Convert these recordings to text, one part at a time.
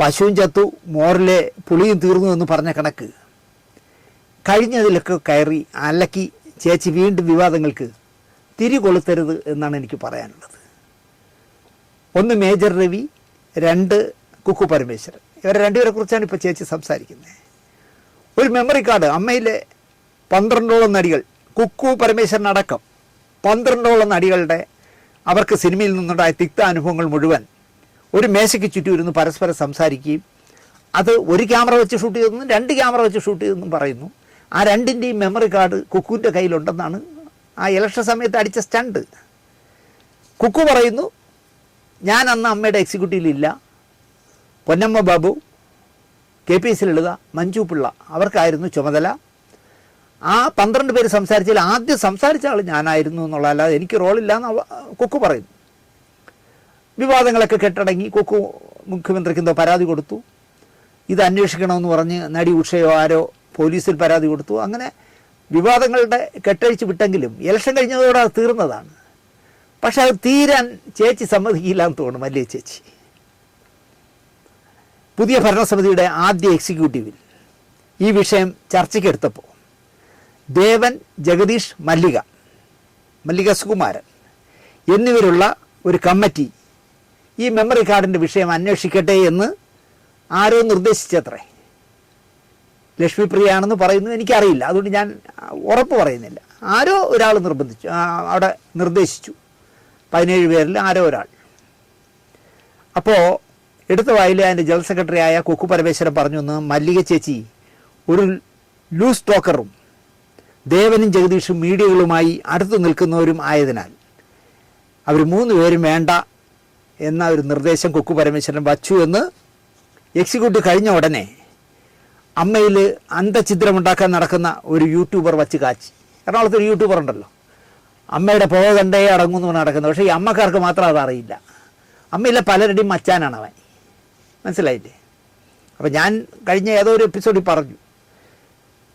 പശുവും ചത്തു മോറിലെ പുളിയും തീർന്നു എന്ന് പറഞ്ഞ കണക്ക് കഴിഞ്ഞതിലൊക്കെ കയറി അലക്കി ചേച്ചി വീണ്ടും വിവാദങ്ങൾക്ക് തിരികൊളുത്തരുത് എന്നാണ് എനിക്ക് പറയാനുള്ളത്. ഒന്ന് മേജർ രവി, രണ്ട് കുക്കു പരമേശ്വരൻ. ഇവരെ രണ്ടുപേരെ കുറിച്ചാണ് ഇപ്പോൾ ചേച്ചി സംസാരിക്കുന്നത്. ഒരു മെമ്മറി കാർഡ്, അമ്മയിലെ 12ഓളം നടികൾ, കുക്കു പരമേശ്വരനടക്കം 12ഓളം നടികളുടെ അവർക്ക് സിനിമയിൽ നിന്നുണ്ടായ തിക്ത അനുഭവങ്ങൾ മുഴുവൻ ഒരു മേശയ്ക്ക് ചുറ്റും ഇരുന്ന് പരസ്പരം സംസാരിക്കുകയും അത് ഒരു ക്യാമറ വെച്ച് ഷൂട്ട് ചെയ്തെന്നും 2 ക്യാമറ വെച്ച് ഷൂട്ട് ചെയ്തെന്നും പറയുന്നു. ആ രണ്ടിൻ്റെയും മെമ്മറി കാർഡ് കുക്കുവിൻ്റെ കയ്യിലുണ്ടെന്നാണ് ആ ഇലക്ഷൻ സമയത്ത് അടിച്ച സ്റ്റണ്ട്. കുക്കു പറയുന്നു, ഞാൻ അന്ന് അമ്മയുടെ എക്സിക്യൂട്ടീവിലില്ല, പൊന്നമ്മ ബാബു, KPS ലളിത, മഞ്ജു പിള്ള അവർക്കായിരുന്നു ചുമതല. ആ 12 പേര് സംസാരിച്ചാൽ ആദ്യം സംസാരിച്ച ആൾ ഞാനായിരുന്നു എന്നുള്ളതല്ലാതെ എനിക്ക് റോളില്ല എന്ന് കുക്കു പറയുന്നു. വിവാദങ്ങളൊക്കെ കെട്ടടങ്ങി കുക്കു മുഖ്യമന്ത്രിക്ക് എന്തോ പരാതി കൊടുത്തു. ഇത് അന്വേഷിക്കണമെന്ന് പറഞ്ഞ് നടി ഉഷയോ ആരോ പോലീസിൽ പരാതി കൊടുത്തു. അങ്ങനെ വിവാദങ്ങളുടെ കെട്ടഴിച്ച് വിട്ടെങ്കിലും ഇലക്ഷൻ കഴിഞ്ഞതോടെ അത് തീർന്നതാണ്. പക്ഷെ അത് തീരാൻ ചേച്ചി സമ്മതിക്കില്ല എന്ന് തോന്നുന്നു. മല്ലിക ചേച്ചി പുതിയ ഭരണസമിതിയുടെ ആദ്യ എക്സിക്യൂട്ടീവിൽ ഈ വിഷയം ചർച്ചയ്ക്കെടുത്തപ്പോൾ ദേവൻ, ജഗദീഷ്, മല്ലിക സുകുമാരൻ എന്നിവരുള്ള ഒരു കമ്മിറ്റി ഈ മെമ്മറി കാർഡിൻ്റെ വിഷയം അന്വേഷിക്കട്ടെ എന്ന് ആരോ നിർദ്ദേശിച്ചത്രേ. ലക്ഷ്മിപ്രിയയാണെന്ന് പറയുന്നു, എനിക്കറിയില്ല, അതുകൊണ്ട് ഞാൻ ഉറപ്പ് പറയുന്നില്ല. ആരോ ഒരാൾ അവിടെ നിർദ്ദേശിച്ചു, 17 പേരിൽ ആരോ ഒരാൾ. അപ്പോൾ എടുത്ത വായിൽ അതിൻ്റെ ജനറൽ സെക്രട്ടറി ആയ കുക്കു പരമേശ്വരൻ പറഞ്ഞു എന്ന്, മല്ലിക ചേച്ചി ഒരു ലൂസ് ടോക്കറും ദേവനും ജഗദീഷും മീഡിയകളുമായി അടുത്തു നിൽക്കുന്നവരും ആയതിനാൽ അവർ 3 പേരും വേണ്ട എന്ന ഒരു നിർദ്ദേശം കുക്കു പരമേശ്വരൻ വച്ചു എന്ന് എക്സിക്യൂട്ടീവ് കഴിഞ്ഞ ഉടനെ അമ്മയിൽ അന്തഛിദ്രമുണ്ടാക്കാൻ നടക്കുന്ന ഒരു യൂട്യൂബർ വച്ച് കാച്ചി. എറണാകുളത്ത് ഒരു യൂട്യൂബർ ഉണ്ടല്ലോ, അമ്മയുടെ പുക കണ്ടേ അടങ്ങുന്നു നടക്കുന്നത്. പക്ഷേ ഈ അമ്മക്കാർക്ക് മാത്രം അതറിയില്ല. അമ്മയിലെ പലരുടെയും മച്ചാനാണ് അവൻ, മനസ്സിലായില്ലേ? അപ്പം ഞാൻ കഴിഞ്ഞ ഏതോ ഒരു എപ്പിസോഡിൽ പറഞ്ഞു,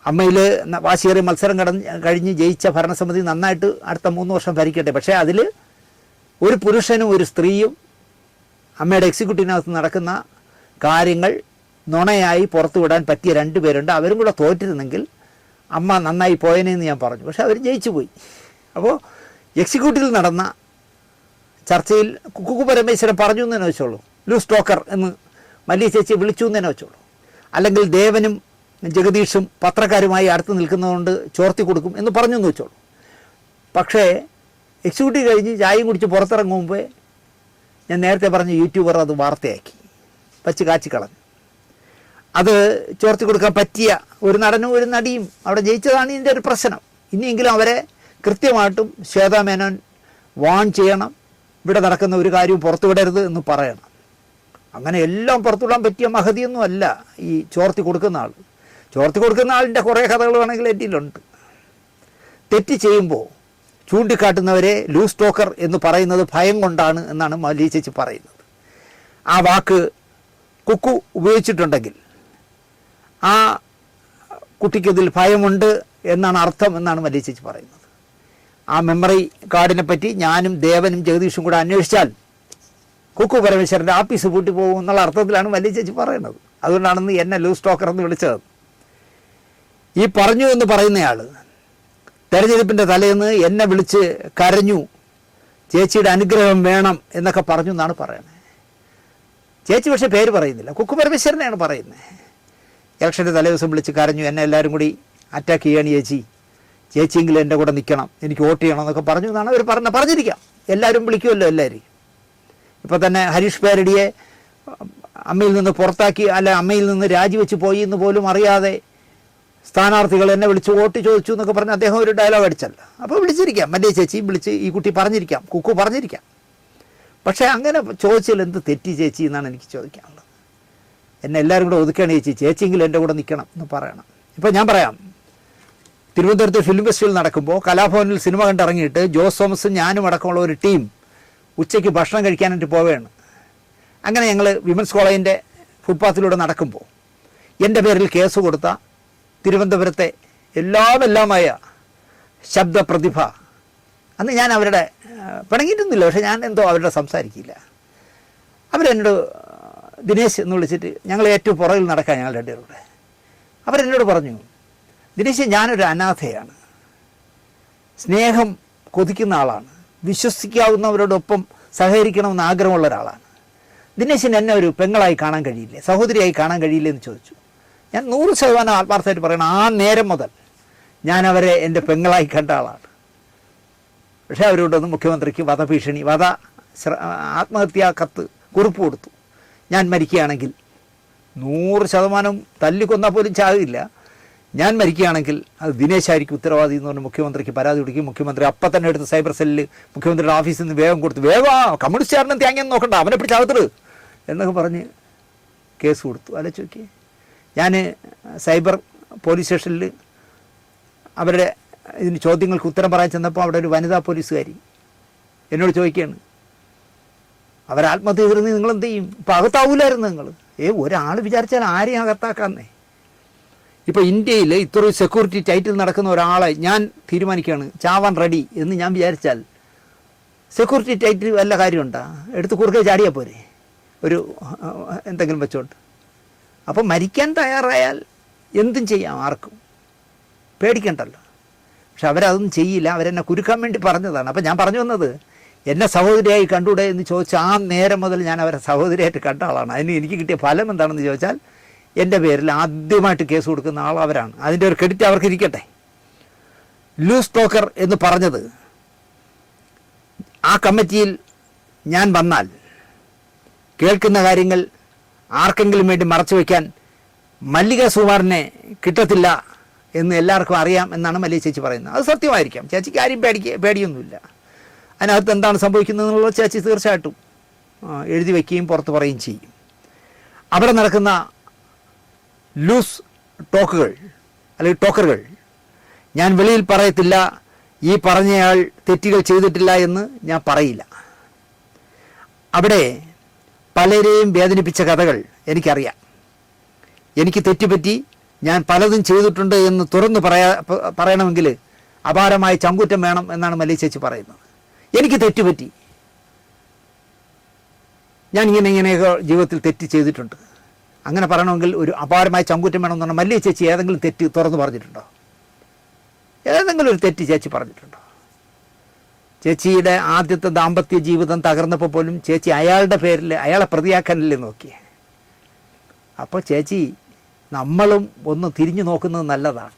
അമ്മയിൽ വാശിയേറിയ മത്സരം കഴിഞ്ഞ് ജയിച്ച ഭരണസമിതി നന്നായിട്ട് അടുത്ത 3 വർഷം ഭരിക്കട്ടെ. പക്ഷേ അതിൽ ഒരു പുരുഷനും ഒരു സ്ത്രീയും അമ്മയുടെ എക്സിക്യൂട്ടീവിനകത്ത് നടക്കുന്ന കാര്യങ്ങൾ നുണയായി പുറത്തുവിടാൻ പറ്റിയ 2 പേരുണ്ട്. അവരും കൂടെ തോറ്റിരുന്നെങ്കിൽ അമ്മ നന്നായി പോയനെന്ന് ഞാൻ പറഞ്ഞു. പക്ഷെ അവർ ജയിച്ചു പോയി. അപ്പോൾ എക്സിക്യൂട്ടീവിൽ നടന്ന ചർച്ചയിൽ കുക്കു പരമേശ്വരൻ പറഞ്ഞു എന്ന് തന്നെ വെച്ചോളൂ, ലൂസ് ടോക്കർ എന്ന് മല്ലിക ചേച്ചി വിളിച്ചു എന്ന് തന്നെ വെച്ചോളൂ. അല്ലെങ്കിൽ ദേവനും ജഗദീഷും പത്രക്കാരുമായി അടുത്ത് നിൽക്കുന്നതുകൊണ്ട് ചോർത്തി കൊടുക്കും എന്ന് പറഞ്ഞു എന്ന് വെച്ചോളൂ. പക്ഷേ എക്സിക്യൂട്ടീവ് കഴിഞ്ഞ് ചായയും കുടിച്ച് പുറത്തിറങ്ങും മുമ്പേ ഞാൻ നേരത്തെ പറഞ്ഞ യൂട്യൂബർ അത് വാർത്തയാക്കി വച്ച് കാച്ചിക്കളഞ്ഞു. അത് ചോർത്തി കൊടുക്കാൻ പറ്റിയ ഒരു നടനും ഒരു നടിയും അവിടെ ജയിച്ചതാണ് ഇതിൻ്റെ ഒരു പ്രശ്നം. ഇനിയെങ്കിലും അവരെ കൃത്യമായിട്ടും ശ്വേതാ മേനോൻ വാൺ ചെയ്യണം, ഇവിടെ നടക്കുന്ന ഒരു കാര്യവും പുറത്തുവിടരുത് എന്ന് പറയണം. അങ്ങനെ എല്ലാം പുറത്തുവിടാൻ പറ്റിയ മഹതിയൊന്നും അല്ല ഈ ചോർത്തി കൊടുക്കുന്ന ആൾ. ചോർത്തി കൊടുക്കുന്ന ആളിൻ്റെ കുറേ കഥകൾ വേണമെങ്കിൽ എൻ്റെ കയ്യിലുണ്ട്. തെറ്റ് ചെയ്യുമ്പോൾ ചൂണ്ടിക്കാട്ടുന്നവരെ ലൂസ് ടോക്കർ എന്ന് പറയുന്നത് ഭയം കൊണ്ടാണ് എന്നാണ് മല്ലിക ചേച്ചി പറയുന്നത്. ആ വാക്ക് കുക്കു ഉപയോഗിച്ചിട്ടുണ്ടെങ്കിൽ ആ കുട്ടിക്കതിൽ ഭയമുണ്ട് എന്നാണ് അർത്ഥം എന്നാണ് മല്ലിക ചേച്ചി പറയുന്നത്. ആ മെമ്മറി കാർഡിനെ പറ്റി ഞാനും ദേവനും ജഗദീഷും കൂടെ അന്വേഷിച്ചാൽ കുക്കു പരമേശ്വരൻ്റെ ആഫീസ് പൂട്ടി പോകും എന്നുള്ള അർത്ഥത്തിലാണ് മല്ലിക ചേച്ചി പറയുന്നത്. അതുകൊണ്ടാണെന്ന് എന്നെ ലൂസ് ടോക്കർ എന്ന് വിളിച്ചത്. ഈ പറഞ്ഞു എന്ന് പറയുന്നയാൾ തെരഞ്ഞെടുപ്പിൻ്റെ തലേന്ന് എന്നെ വിളിച്ച് കരഞ്ഞു, ചേച്ചിയുടെ അനുഗ്രഹം വേണം എന്നൊക്കെ പറഞ്ഞു എന്നാണ് പറയുന്നത്. ചേച്ചി പക്ഷേ പേര് പറയുന്നില്ല, കുക്കു പരമേശ്വരനെയാണ് പറയുന്നത്. ഇലക്ഷൻ്റെ തലേദിവസം വിളിച്ച് കരഞ്ഞു, എന്നെ എല്ലാവരും കൂടി അറ്റാക്ക് ചെയ്യാണ് ചേച്ചിയെങ്കിലും എൻ്റെ കൂടെ നിൽക്കണം, എനിക്ക് വോട്ട് ചെയ്യണം എന്നൊക്കെ പറഞ്ഞു എന്നാണ് അവർ പറഞ്ഞിരിക്കാം. എല്ലാവരും വിളിക്കുമല്ലോ എല്ലാവരും. ഇപ്പോൾ തന്നെ ഹരീഷ് പേരടിയെ അമ്മയിൽ നിന്ന് പുറത്താക്കി, അല്ല അമ്മയിൽ നിന്ന് രാജിവെച്ച് പോയി എന്ന് പോലും അറിയാതെ സ്ഥാനാർത്ഥികൾ എന്നെ വിളിച്ച് വോട്ട് ചോദിച്ചു എന്നൊക്കെ പറഞ്ഞ് അദ്ദേഹം ഒരു ഡയലോഗ് അടിച്ചല്ല. അപ്പോൾ വിളിച്ചിരിക്കാം, മല്ലിക ചേച്ചി വിളിച്ച് ഈ കുട്ടി പറഞ്ഞിരിക്കാം, കുക്കു പറഞ്ഞിരിക്കാം. പക്ഷേ അങ്ങനെ ചോദിച്ചാൽ എന്ത് തെറ്റി ചേച്ചി എന്നാണ് എനിക്ക് ചോദിക്കാനുള്ളത്. എന്നെ എല്ലാവരും കൂടെ ഒതുക്കുകയാണ് ചേച്ചിയെങ്കിലും എൻ്റെ കൂടെ നിൽക്കണം എന്ന് പറയണം. ഇപ്പോൾ ഞാൻ പറയാം, തിരുവനന്തപുരത്ത് ഫിലിം ഫെസ്റ്റിവൽ നടക്കുമ്പോൾ കലാഭവനിൽ സിനിമ കണ്ടിറങ്ങിയിട്ട് ജോസ് തോമസും ഞാനും അടക്കമുള്ള ഒരു ടീം ഉച്ചയ്ക്ക് ഭക്ഷണം കഴിക്കാനായിട്ട് പോവുകയാണ്. അങ്ങനെ ഞങ്ങൾ വിമൻസ് കോളേജിൻ്റെ ഫുട്പാത്തിലൂടെ നടക്കുമ്പോൾ എൻ്റെ പേരിൽ കേസ് കൊടുത്ത തിരുവനന്തപുരത്തെ എല്ലാമായ ശബ്ദപ്രതിഭ, അന്ന് ഞാൻ അവരുടെ പിണങ്ങിയിട്ടൊന്നുമില്ല, പക്ഷേ ഞാൻ എന്തോ അവരുടെ സംസാരിക്കില്ല. അവരെന്നോട് ദിനേശ് എന്ന് വിളിച്ചിട്ട് ഞങ്ങൾ ഏറ്റവും പുറകിൽ നടക്കാൻ ഞങ്ങൾ രണ്ടുപേരുടെ. അവരെന്നോട് പറഞ്ഞു, ദിനേശ് ഞാനൊരു അനാഥയാണ്, സ്നേഹം കൊതിക്കുന്ന ആളാണ്, വിശ്വസിക്കാവുന്നവരോടൊപ്പം സഹകരിക്കണമെന്ന് ആഗ്രഹമുള്ള ഒരാളാണ്. ദിനേശിന് എന്നെ ഒരു പെങ്ങളായി കാണാൻ കഴിയില്ലേ, സഹോദരിയായി കാണാൻ കഴിയില്ലേ എന്ന് ചോദിച്ചു. ഞാൻ 100% ആത്മാർത്ഥമായിട്ട് പറയണം, ആ നേരം മുതൽ ഞാൻ അവരെ എൻ്റെ പെങ്ങളായി കണ്ട ആളാണ്. പക്ഷേ അവരോടൊന്ന് മുഖ്യമന്ത്രിക്ക് വധഭീഷണി, ആത്മഹത്യാ കത്ത് കുറിപ്പ് കൊടുത്തു. ഞാൻ മരിക്കുകയാണെങ്കിൽ 100% തല്ലിക്കൊന്നാൽ പോലും ചാകില്ല, ഞാൻ മരിക്കുകയാണെങ്കിൽ അത് ദിനേശായിരിക്കും ഉത്തരവാദി എന്ന് പറഞ്ഞ് മുഖ്യമന്ത്രിക്ക് പരാതി കൊടുക്കും. മുഖ്യമന്ത്രി അപ്പം തന്നെ എടുത്ത് സൈബർ സെല്ലിൽ മുഖ്യമന്ത്രിയുടെ ഓഫീസിൽ നിന്ന് വേഗം കൊടുത്തു, വേഗം കമ്മ്യൂണിസ്റ്റുകാരനും തേങ്ങയൊന്നും നോക്കണ്ട, അവനെ പിടിച്ച് അകത്തിട് എന്നൊക്കെ പറഞ്ഞ് കേസ് കൊടുത്തു. ആലോചിച്ച് നോക്കി. ഞാൻ സൈബർ പോലീസ് സ്റ്റേഷനിൽ അവരുടെ ഇതിന് ചോദ്യങ്ങൾക്ക് ഉത്തരം പറയാൻ ചെന്നപ്പോൾ അവിടെ ഒരു വനിതാ പോലീസുകാരി എന്നോട് ചോദിക്കുകയാണ്, അവരാത്മഹത്യ ചെയ്തിരുന്നെങ്കിൽ നിങ്ങളെന്ത് ചെയ്യും, ഇപ്പം അകത്താവൂലായിരുന്നു നിങ്ങൾ? ഒരാൾ വിചാരിച്ചാൽ ആരെയും അകത്താക്കാന്നേ. ഇപ്പോൾ ഇന്ത്യയിൽ ഇത്രയും സെക്യൂരിറ്റി ടൈറ്റിൽ നടക്കുന്ന ഒരാളെ ഞാൻ തീരുമാനിക്കുകയാണ് ചാവാൻ റെഡി എന്ന് ഞാൻ വിചാരിച്ചാൽ സെക്യൂരിറ്റി ടൈറ്റിൽ വല്ല കാര്യമുണ്ടോ? എടുത്ത് കുറുക്കെ ചാടിയാൽ പോരെ ഒരു എന്തെങ്കിലും വെച്ചോണ്ട്. അപ്പം മരിക്കാൻ തയ്യാറായാൽ എന്തും ചെയ്യാം, ആർക്കും പേടിക്കണ്ടല്ലോ. പക്ഷെ അവരതൊന്നും ചെയ്യില്ല, അവരെന്നെ കുരുക്കാൻ വേണ്ടി പറഞ്ഞതാണ്. അപ്പം ഞാൻ പറഞ്ഞു വന്നത്, എന്നെ സഹോദരിയായി കണ്ടൂടെ എന്ന് ചോദിച്ചാൽ ആ നേരം മുതൽ ഞാൻ അവരെ സഹോദരിയായിട്ട് കണ്ട ആളാണ്. അതിന് എനിക്ക് കിട്ടിയ ഫലം എന്താണെന്ന് ചോദിച്ചാൽ എൻ്റെ പേരിൽ ആദ്യമായിട്ട് കേസ് കൊടുക്കുന്ന ആൾ അവരാണ്. അതിൻ്റെ ഒരു ക്രെഡിറ്റ് അവർക്ക് ഇരിക്കട്ടെ. ലൂസ് ടോക്കർ എന്ന് പറഞ്ഞത്, ആ കമ്മിറ്റിയിൽ ഞാൻ വന്നാൽ കേൾക്കുന്ന കാര്യങ്ങൾ ആർക്കെങ്കിലും വേണ്ടി മറച്ചു വയ്ക്കാൻ മല്ലിക സുമാറിനെ കിട്ടത്തില്ല എന്ന് എല്ലാവർക്കും അറിയാം എന്നാണ് മല്ലിക ചേച്ചി പറയുന്നത്. അത് സത്യമായിരിക്കാം. ചേച്ചിക്ക് ആരും പേടിയൊന്നുമില്ല. അതിനകത്ത് എന്താണ് സംഭവിക്കുന്നത് എന്നുള്ളത് ചേച്ചി തീർച്ചയായിട്ടും എഴുതി വയ്ക്കുകയും പുറത്ത് പറയുകയും ചെയ്യും. അവിടെ നടക്കുന്ന ലൂസ് ടോക്കുകൾ അല്ലെങ്കിൽ ടോക്കറുകൾ ഞാൻ വെളിയിൽ പറയത്തില്ല. ഈ പറഞ്ഞയാൾ തെറ്റുകൾ ചെയ്തിട്ടില്ല എന്ന് ഞാൻ പറയില്ല. അവിടെ പലരെയും വേദനിപ്പിച്ച കഥകൾ എനിക്കറിയാം. എനിക്ക് തെറ്റുപറ്റി, ഞാൻ പലതും ചെയ്തിട്ടുണ്ട് എന്ന് തുറന്നു പറയണമെങ്കിൽ അപാരമായ ചങ്കൂറ്റം വേണം എന്നാണ് മല്ലിക ചേച്ചി പറയുന്നത്. എനിക്ക് തെറ്റുപറ്റി, ഞാൻ ഇങ്ങനെയൊക്കെ ജീവിതത്തിൽ തെറ്റ് ചെയ്തിട്ടുണ്ട്, അങ്ങനെ പറയണമെങ്കിൽ ഒരു അപാരമായ ചങ്കൂറ്റം വേണമെന്ന് പറഞ്ഞാൽ മല്ലിക ചേച്ചി ഏതെങ്കിലും തെറ്റ് തുറന്നു പറഞ്ഞിട്ടുണ്ടോ? ഏതെങ്കിലും ഒരു തെറ്റ് ചേച്ചി പറഞ്ഞിട്ടുണ്ടോ? ചേച്ചിയുടെ ആദ്യത്തെ ദാമ്പത്യ ജീവിതം തകർന്നപ്പോൾ പോലും ചേച്ചി അയാളുടെ പേരിൽ അയാളെ പ്രതിയാക്കാനല്ലേ നോക്കിയേ. അപ്പോൾ ചേച്ചി, നമ്മളും ഒന്ന് തിരിഞ്ഞു നോക്കുന്നത് നല്ലതാണ്.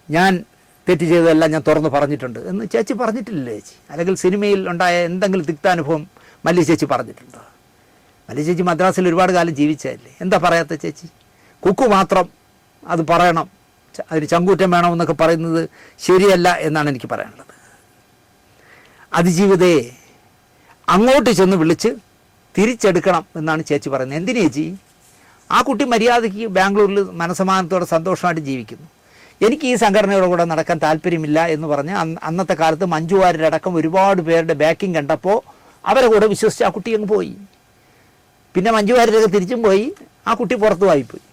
ഞാൻ തെറ്റ് ചെയ്തതെല്ലാം ഞാൻ തുറന്നു പറഞ്ഞിട്ടുണ്ട് എന്ന് ചേച്ചി പറഞ്ഞിട്ടില്ലേ ചേച്ചി? അല്ലെങ്കിൽ സിനിമയിൽ ഉണ്ടായ എന്തെങ്കിലും തിക്താനുഭവം മല്ലിക ചേച്ചി പറഞ്ഞിട്ടുണ്ടോ? മല്ലിക ചേച്ചി മദ്രാസിൽ ഒരുപാട് കാലം ജീവിച്ചതല്ലേ, എന്താ പറയാത്ത ചേച്ചി? കുക്കു മാത്രം അത് പറയണം, അതിന് ചങ്കൂറ്റം വേണമെന്നൊക്കെ പറയുന്നത് ശരിയല്ല എന്നാണ് എനിക്ക് പറയാനുള്ളത്. അതിജീവിതയെ അങ്ങോട്ട് ചെന്ന് വിളിച്ച് തിരിച്ചെടുക്കണം എന്നാണ് ചേച്ചി പറയുന്നത്. എന്തിനു ചേച്ചി? ആ കുട്ടി മര്യാദയ്ക്ക് ബാംഗ്ലൂരിൽ മനസ്സമാനത്തോടെ സന്തോഷമായിട്ട് ജീവിക്കുന്നു. എനിക്ക് ഈ സംഘടനയുടെ കൂടെ നടക്കാൻ താല്പര്യമില്ല എന്ന് പറഞ്ഞ് അന്നത്തെ കാലത്ത് മഞ്ജു വാര്യരടക്കം ഒരുപാട് പേരുടെ ബാക്കിംഗ് കണ്ടപ്പോൾ അവരെ കൂടെ വിശ്വസിച്ച് ആ കുട്ടി അങ്ങ് പോയി. പിന്നെ മഞ്ജു വാര്യരൊക്കെ തിരിച്ചും പോയി, ആ കുട്ടി പുറത്തു വായിപ്പോയി.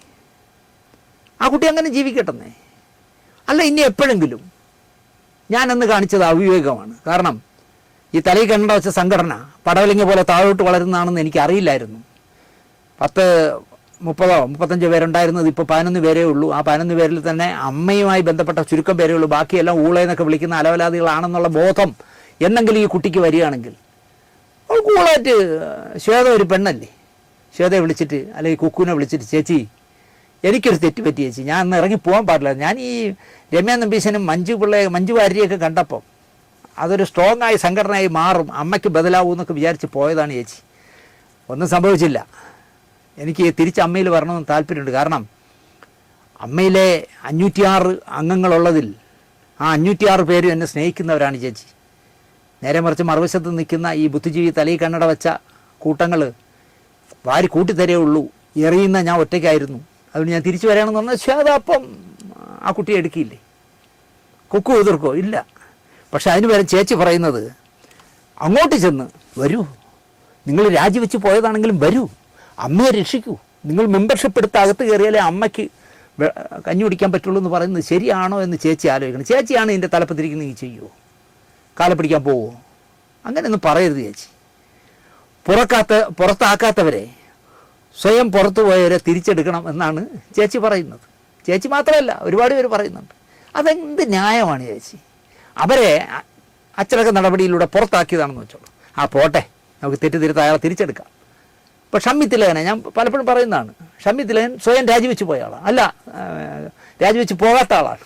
ആ കുട്ടി അങ്ങനെ ജീവിക്കട്ടെന്നേ. അല്ല, ഇനി എപ്പോഴെങ്കിലും ഞാനന്ന് കാണിച്ചത് അവിവേകമാണ്. കാരണം ഈ തലയിൽ കണ്ട വെച്ച സംഘടന പടവലിങ്ങ പോലെ താഴോട്ട് വളരുന്നതാണെന്ന് എനിക്കറിയില്ലായിരുന്നു. 30-35 പേരുണ്ടായിരുന്നത് ഇപ്പോൾ 11 പേരേ ഉള്ളൂ. ആ 11 പേരിൽ തന്നെ അമ്മയുമായി ബന്ധപ്പെട്ട ചുരുക്കം പേരേ ഉള്ളൂ. ബാക്കിയെല്ലാം ഊളയെന്നൊക്കെ വിളിക്കുന്ന അലവലാദികളാണെന്നുള്ള ബോധം എന്നെങ്കിലും ഈ കുട്ടിക്ക് വരികയാണെങ്കിൽ, അവൾ കൂളായിട്ട്, ശ്വേത ഒരു പെണ്ണല്ലേ, ശ്വേതയെ വിളിച്ചിട്ട് അല്ലെങ്കിൽ കുക്കുവിനെ വിളിച്ചിട്ട്, ചേച്ചി എനിക്കൊരു തെറ്റ് പറ്റി ചേച്ചി, ഞാൻ അന്ന് ഇറങ്ങി പോകാൻ പാടില്ല, ഞാൻ ഈ രമ്യ നമ്പീശനും മഞ്ജു വാര്യരെയൊക്കെ കണ്ടപ്പോൾ അതൊരു സ്ട്രോങ് ആയി സംഘടനയായി മാറും, അമ്മയ്ക്ക് ബദലാവും എന്നൊക്കെ വിചാരിച്ച് പോയതാണ് ചേച്ചി. ഒന്നും സംഭവിച്ചില്ല. എനിക്ക് തിരിച്ച് അമ്മയിൽ വരണമെന്ന് താല്പര്യമുണ്ട്. കാരണം അമ്മയിലെ 506 അംഗങ്ങളുള്ളതിൽ ആ 506 പേരും എന്നെ സ്നേഹിക്കുന്നവരാണ് ചേച്ചി. നേരെ മറിച്ച് മറുവശത്ത് നിൽക്കുന്ന ഈ ബുദ്ധിജീവി തലയിൽ കണ്ണട വെച്ച കൂട്ടങ്ങൾ വാരി കൂട്ടിത്തരേ ഉള്ളൂ, എറിയുന്ന ഞാൻ ഒറ്റയ്ക്കായിരുന്നു, അതുകൊണ്ട് ഞാൻ തിരിച്ചു വരാമെന്ന് പറഞ്ഞാൽ ശ്വേതാപ്പം ആ കുട്ടിയെ എടുക്കില്ലേ? കുക്കു എതിർക്കോ? ഇല്ല. പക്ഷെ അതിന് വരെ ചേച്ചി പറയുന്നത്, അങ്ങോട്ട് ചെന്ന് വരൂ, നിങ്ങൾ രാജിവെച്ച് പോയതാണെങ്കിലും വരൂ, അമ്മയെ രക്ഷിക്കൂ, നിങ്ങൾ മെമ്പർഷിപ്പ് എടുത്ത് അകത്ത് കയറിയാലേ അമ്മയ്ക്ക് കഞ്ഞി കുടിക്കാൻ പറ്റുള്ളൂ എന്ന് പറയുന്നത് ശരിയാണോ എന്ന് ചേച്ചി ആലോചിക്കണം. ചേച്ചിയാണ് ഇതിൻ്റെ തലപ്പത്തിരിക്കുന്നത്, ചെയ്യുമോ? കാലെ പിടിക്കാൻ പോവുമോ? അങ്ങനെയൊന്നും പറയരുത് ചേച്ചി. പുറത്താക്കാത്തവരെ സ്വയം പുറത്തു പോയവരെ തിരിച്ചെടുക്കണം എന്നാണ് ചേച്ചി പറയുന്നത്. ചേച്ചി മാത്രമല്ല, ഒരുപാട് പേര് പറയുന്നുണ്ട്. അതെന്ത് ന്യായമാണ് ചേച്ചി? അവരെ അച്ചടക്ക നടപടിയിലൂടെ പുറത്താക്കിയതാണെന്ന് വെച്ചോളൂ. ആ പോട്ടെ, നമുക്ക് തെറ്റിദ്ധരുത്ത അയാളെ തിരിച്ചെടുക്കാം. ഇപ്പോൾ ഷമ്മി തിലകനെ ഞാൻ പലപ്പോഴും പറയുന്നതാണ്. ഷമ്മി തിലകൻ സ്വയം രാജിവെച്ച് പോയ ആളാണ്, അല്ല രാജിവെച്ച് പോകാത്ത ആളാണ്.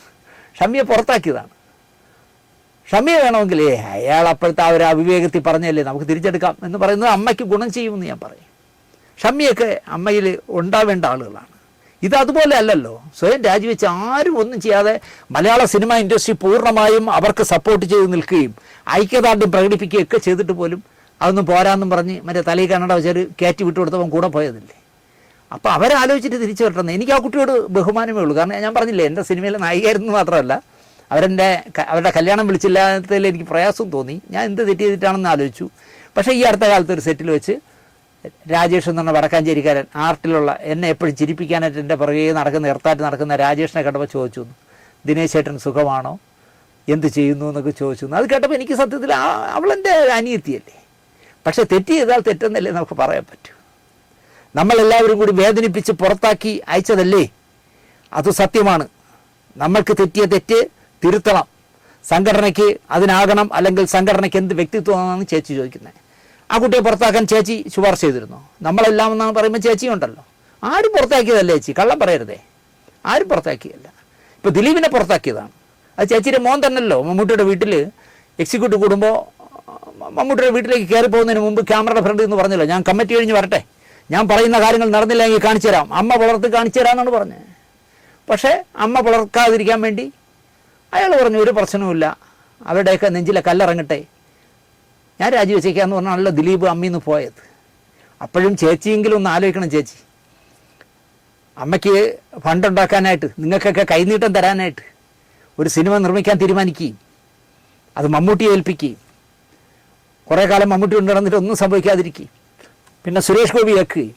ഷമ്മിയെ പുറത്താക്കിയതാണ്. ഷമ്മിയെ വേണമെങ്കിൽ അയാൾ അപ്പോഴത്തെ ആ ഒരു അവിവേകത്തിൽ പറഞ്ഞല്ലേ നമുക്ക് തിരിച്ചെടുക്കാം എന്ന് പറയുന്നത് അമ്മയ്ക്ക് ഗുണം ചെയ്യുമെന്ന് ഞാൻ പറയും. ഷമ്മിയൊക്കെ അമ്മയിൽ ഉണ്ടാവേണ്ട ആളുകളാണ്. ഇത് അതുപോലെ അല്ലല്ലോ. സ്വയം രാജിവെച്ച് ആരും ഒന്നും ചെയ്യാതെ മലയാള സിനിമ ഇൻഡസ്ട്രി പൂർണ്ണമായും അവർക്ക് സപ്പോർട്ട് ചെയ്ത് നിൽക്കുകയും ഐക്യദാർഢ്യം പ്രകടിപ്പിക്കുകയൊക്കെ ചെയ്തിട്ട് പോലും അതൊന്നും പോരാന്നും പറഞ്ഞ് മറ്റേ തലയിൽ കന്നഡ വെച്ചൊരു കയറ്റി വിട്ടു കൊടുത്തവൻ കൂടെ പോയതില്ലേ. അപ്പോൾ അവരാലോചിച്ചിട്ട് തിരിച്ചു വരട്ടെന്ന് എനിക്ക് ആ കുട്ടിയോട് ബഹുമാനമേ ഉള്ളൂ. കാരണം ഞാൻ പറഞ്ഞില്ലേ, എൻ്റെ സിനിമയിലെ നായികയായിരുന്നു മാത്രമല്ല, അവരുടെ കല്യാണം വിളിച്ചില്ലാത്തതിൽ എനിക്ക് പ്രയാസം തോന്നി. ഞാൻ എന്ത് തെറ്റ് ചെയ്തിട്ടാണെന്ന് ആലോചിച്ചു. പക്ഷേ ഈ അടുത്ത കാലത്ത് ഒരു സെറ്റിൽ വെച്ച് രാജേഷ് എന്ന് പറഞ്ഞ വടക്കാഞ്ചേരിക്കാരൻ, ആർട്ടിലുള്ള, എന്നെ എപ്പോഴും ചിരിപ്പിക്കാനായിട്ട് എൻ്റെ പുറകെ എർത്താറ്റ് നടക്കുന്ന രാജേഷിനെ കണ്ടപ്പോൾ ചോദിച്ചു, ദിനേശ് ചേട്ടൻ സുഖമാണോ, എന്ത് ചെയ്യുന്നു എന്നൊക്കെ ചോദിച്ചു. അത് കേട്ടപ്പോൾ എനിക്ക് സത്യത്തിൽ അവളെൻ്റെ അനിയത്തിയല്ലേ. പക്ഷേ തെറ്റ് ചെയ്താൽ തെറ്റെന്നല്ലേ നമുക്ക് പറയാൻ പറ്റൂ. നമ്മളെല്ലാവരും കൂടി വേദനിപ്പിച്ച് പുറത്താക്കി അയച്ചതല്ലേ, അത് സത്യമാണ്. നമ്മൾക്ക് തെറ്റിയ തെറ്റ് തിരുത്തണം, സംഘടനയ്ക്ക് അതിനാകണം, അല്ലെങ്കിൽ സംഘടനയ്ക്ക് എന്ത് വ്യക്തിത്വമാണെന്ന് ചേച്ചി ചോദിക്കുന്നത്. ആ കുട്ടിയെ പുറത്താക്കാൻ ചേച്ചി ശുപാർശ ചെയ്തിരുന്നു. നമ്മളെല്ലാം എന്നാണ് പറയുമ്പോൾ ചേച്ചി ഉണ്ടല്ലോ. ആരും പുറത്താക്കിയതല്ലേ ചേച്ചി, കള്ളം പറയരുതേ. ആരും പുറത്താക്കിയല്ല. ഇപ്പോൾ ദിലീപിനെ പുറത്താക്കിയതാണ്. അത് ചേച്ചിയുടെ മോൻ തന്നെയല്ലോ. മമ്മൂട്ടിയുടെ വീട്ടിൽ എക്സിക്യൂട്ടീവ് കൂടുമ്പോൾ മമ്മൂട്ടിയുടെ വീട്ടിലേക്ക് കയറി പോകുന്നതിന് മുമ്പ് ക്യാമറയുടെ ഫ്രണ്ട് എന്ന് പറഞ്ഞല്ലോ, ഞാൻ കമ്മിറ്റി കഴിഞ്ഞ് വരട്ടെ, ഞാൻ പറയുന്ന കാര്യങ്ങൾ നടന്നില്ലെങ്കിൽ കാണിച്ചു തരാം, അമ്മ പുലർത്തി കാണിച്ചു തരാമെന്നാണ് പറഞ്ഞത്. പക്ഷേ അമ്മ പുലർക്കാതിരിക്കാൻ വേണ്ടി അയാൾ പറഞ്ഞു ഒരു പ്രശ്നവുമില്ല, അവരുടെയൊക്കെ നെഞ്ചിലെ കല്ലിറങ്ങട്ടെ, ഞാൻ രാജിവെച്ചേക്കാന്ന് പറഞ്ഞാണല്ലോ ദിലീപ് അമ്മീന്ന് പോയത്. അപ്പോഴും ചേച്ചിയെങ്കിലും ഒന്ന് ആലോചിക്കണം. ചേച്ചി അമ്മയ്ക്ക് ഫണ്ടുണ്ടാക്കാനായിട്ട്, നിങ്ങൾക്കൊക്കെ കൈനീട്ടം തരാനായിട്ട് ഒരു സിനിമ നിർമ്മിക്കാൻ തീരുമാനിക്കുകയും അത് മമ്മൂട്ടിയെ ഏൽപ്പിക്കുകയും കുറേ കാലം മമ്മൂട്ടി കൊണ്ട് നടന്നിട്ട് ഒന്നും സംഭവിക്കാതിരിക്കുകയും പിന്നെ സുരേഷ് ഗോപി ഏൽക്കുകയും